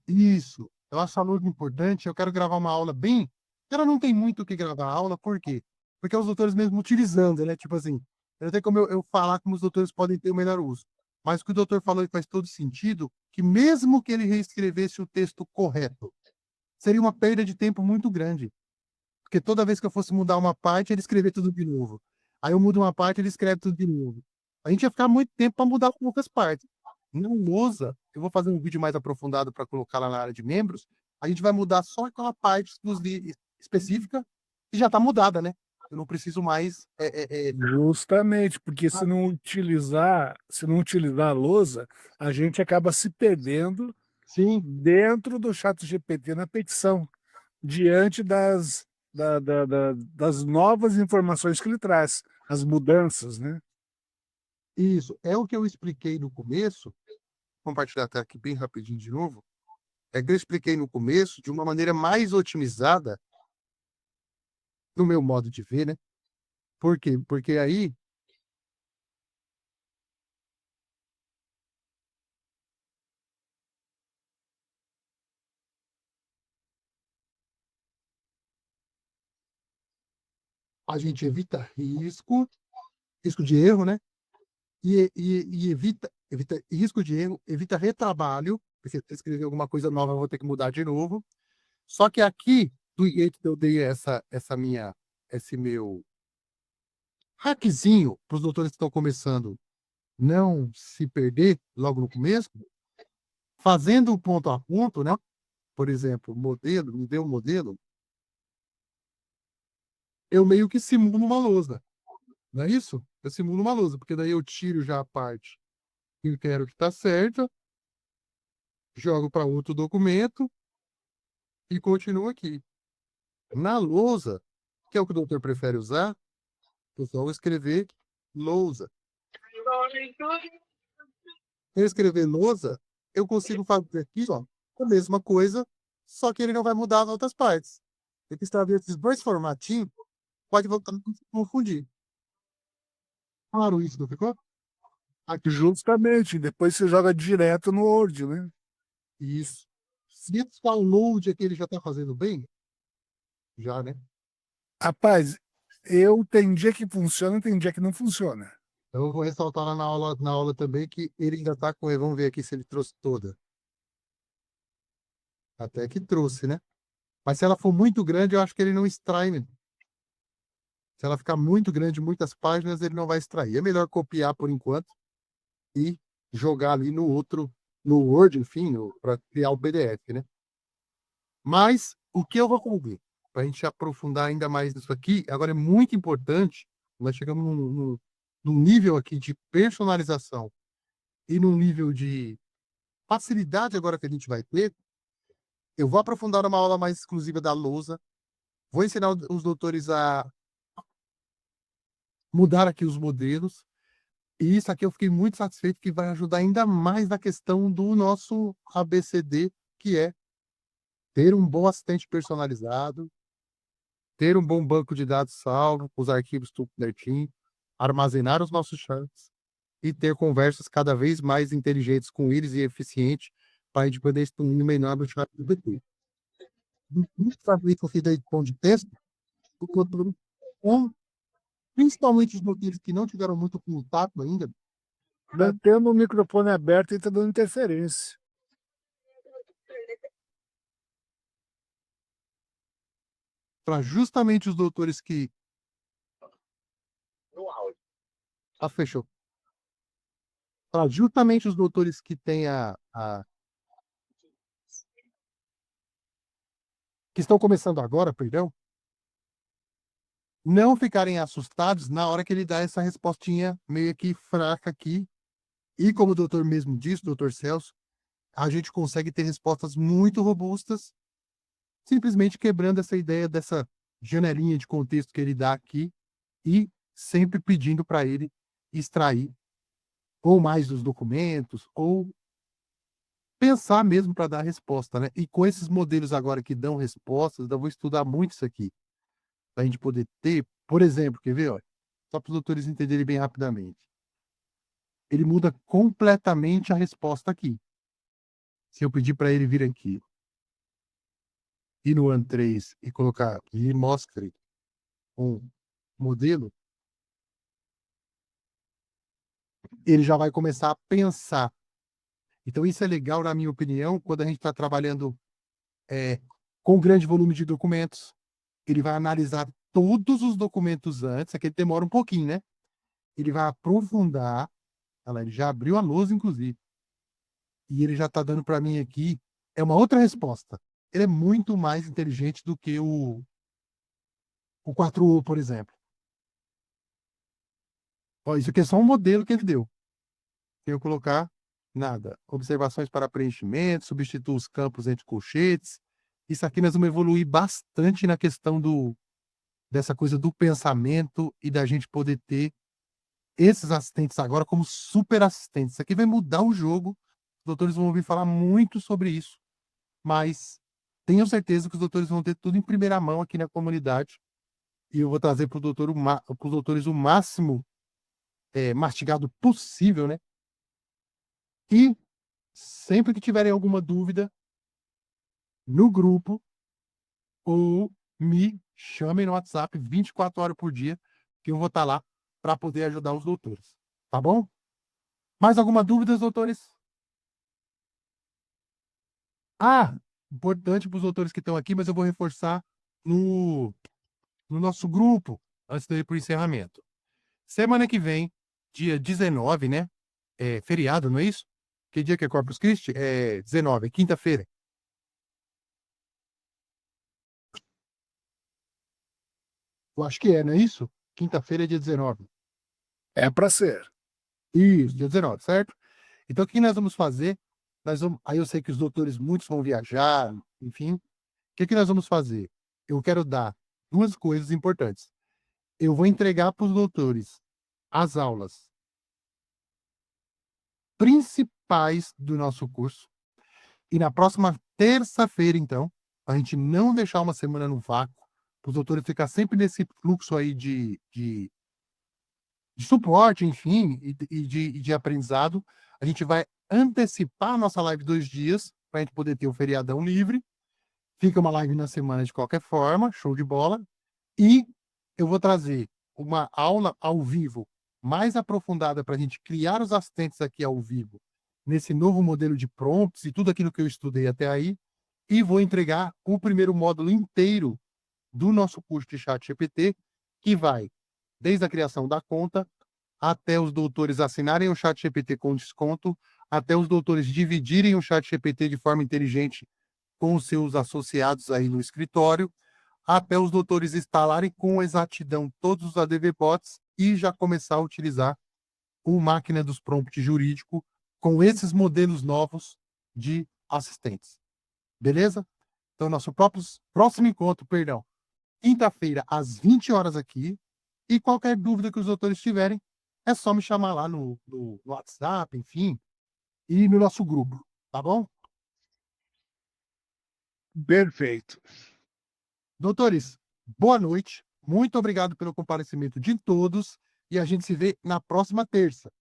isso. Eu acho a luz importante. Eu quero gravar uma aula bem. Ela não tem muito o que gravar a aula, por quê? Porque é os doutores mesmo utilizando, né? Tipo assim, não tem como eu falar como os doutores podem ter o melhor uso. Mas o que o doutor falou que faz todo sentido, que mesmo que ele reescrevesse o texto correto, seria uma perda de tempo muito grande. Porque toda vez que eu fosse mudar uma parte, ele escrever tudo de novo. Aí eu mudo uma parte, ele escreve tudo de novo. A gente ia ficar muito tempo para mudar poucas partes. Na lousa, eu vou fazer um vídeo mais aprofundado para colocar lá na área de membros. A gente vai mudar só aquela parte específica e já está mudada, né? Eu não preciso mais. Justamente, porque se não utilizar a lousa, a gente acaba se perdendo Sim, dentro do chat GPT na petição, diante das novas informações que ele traz, as mudanças, né? isso. É o que eu expliquei no começo. Vou compartilhar até aqui bem rapidinho de novo. É que eu expliquei no começo de uma maneira mais otimizada, no meu modo de ver, né? Por quê? Porque aí a gente evita risco de erro, né? E evita risco de erro, evita retrabalho, porque se eu escrever alguma coisa nova, eu vou ter que mudar de novo. Só que aqui, do jeito que eu dei esse meu hackzinho para os doutores que estão começando não se perder logo no começo, fazendo o ponto a ponto, né? Por exemplo, modelo, me deu um modelo, eu meio que simulo uma lousa, não é isso? Eu simulo uma lousa, porque daí eu tiro já a parte que eu quero que está certa, jogo para outro documento e continuo aqui. Na lousa, que é o que o doutor prefere usar, eu só vou escrever lousa. Eu escrever lousa, eu consigo fazer aqui, ó, a mesma coisa, só que ele não vai mudar as outras partes. Tem que escrever esses dois formatinhos, pode voltar a confundir. Claro isso, não ficou? Aqui, Justamente, depois você joga direto no Word, né? isso. Se esse download aqui ele já está fazendo bem, já, né? Rapaz, eu tem dia que funciona, tem dia que não funciona. Então eu vou ressaltar lá na aula também que ele ainda está com. Vamos ver aqui se ele trouxe toda. Até que trouxe, né? Mas se ela for muito grande, eu acho que ele não extrai, né? Se ela ficar muito grande, muitas páginas, ele não vai extrair. É melhor copiar por enquanto e jogar ali no outro, no Word, enfim, para criar o PDF, né? Mas o que eu vou concluir, para a gente aprofundar ainda mais nisso aqui, agora é muito importante, nós chegamos num nível aqui de personalização e num nível de facilidade agora que a gente vai ter. Eu vou aprofundar numa aula mais exclusiva da lousa, vou ensinar os doutores a mudar aqui os modelos. E isso aqui eu fiquei muito satisfeito que vai ajudar ainda mais na questão do nosso ABCD, que é ter um bom assistente personalizado, ter um bom banco de dados salvo, os arquivos tudo certinho, armazenar os nossos charts e ter conversas cada vez mais inteligentes com eles e eficientes para a gente poder expandir melhor o chat do BT. Muito fazer que eu fiz da edição de texto, com, principalmente os modelos que não tiveram muito contato ainda, Mantendo o microfone aberto e tá dando interferência. para justamente os doutores que. Ah, fechou. Para justamente os doutores que têm que estão começando agora, perdão, não ficarem assustados na hora que ele dá essa respostinha meio que fraca aqui. E como o doutor mesmo disse, o doutor Celso, a gente consegue ter respostas muito robustas, simplesmente quebrando essa ideia dessa janelinha de contexto que ele dá aqui e sempre pedindo para ele extrair ou mais dos documentos ou pensar mesmo para dar a resposta, né? E com esses modelos agora que dão respostas, eu vou estudar muito isso aqui, para a gente poder ter, por exemplo, quer ver, ó, só para os doutores entenderem bem rapidamente. Ele muda completamente a resposta aqui. Se eu pedir para ele vir aqui e no AN3 e colocar, me mostre um modelo, ele já vai começar a pensar. Então isso é legal, na minha opinião, quando a gente está trabalhando com grande volume de documentos. Ele vai analisar todos os documentos antes, aqui ele demora um pouquinho, né? Ele vai aprofundar, olha lá, ele já abriu a lousa, inclusive, e ele já está dando para mim aqui, é uma outra resposta. Ele é muito mais inteligente do que o 4U, por exemplo. Ó, isso aqui é só um modelo que ele deu. Se eu colocar nada, observações para preenchimento, substituir os campos entre colchetes. Isso aqui nós vamos evoluir bastante na questão dessa coisa do pensamento e da gente poder ter esses assistentes agora como super assistentes. Isso aqui vai mudar o jogo. Os doutores vão ouvir falar muito sobre isso, mas tenho certeza que os doutores vão ter tudo em primeira mão aqui na comunidade. E eu vou trazer para os doutores o máximo mastigado possível, né? E sempre que tiverem alguma dúvida, no grupo ou me chamem no WhatsApp 24 horas por dia, que eu vou estar lá para poder ajudar os doutores. Tá bom? Mais alguma dúvida, doutores? Ah, importante para os doutores que estão aqui, mas eu vou reforçar no, no nosso grupo, antes de eu ir para o encerramento. Semana que vem, dia 19, né? É feriado, não é isso? Que dia que é Corpus Christi? É 19, é quinta-feira. Eu acho que é, não é isso? Quinta-feira é dia 19. É para ser. Isso, dia 19, certo? Então, o que nós vamos fazer? Aí eu sei que os doutores, muitos vão viajar, enfim. O que nós vamos fazer? Eu quero dar duas coisas importantes. Eu vou entregar para os doutores as aulas principais do nosso curso. E na próxima terça-feira, então, a gente não deixar uma semana no vácuo, para os doutores ficar sempre nesse fluxo aí de suporte, enfim, e de aprendizado, a gente vai antecipar a nossa live 2 dias, para a gente poder ter o feriadão livre. Fica uma live na semana de qualquer forma, show de bola. E eu vou trazer uma aula ao vivo mais aprofundada para a gente criar os assistentes aqui ao vivo, nesse novo modelo de prompts e tudo aquilo que eu estudei até aí. E vou entregar o primeiro módulo inteiro do nosso curso de ChatGPT, que vai desde a criação da conta, até os doutores assinarem o ChatGPT com desconto, até os doutores dividirem o ChatGPT de forma inteligente com os seus associados aí no escritório, até os doutores instalarem com exatidão todos os ADV-bots e já começar a utilizar o máquina dos prompts jurídico com esses modelos novos de assistentes. Beleza? Então, nosso próximo encontro, perdão, quinta-feira, às 20 horas aqui. E qualquer dúvida que os doutores tiverem, é só me chamar lá no WhatsApp, enfim, e no nosso grupo, tá bom? Perfeito. Doutores, boa noite. Muito obrigado pelo comparecimento de todos e a gente se vê na próxima terça.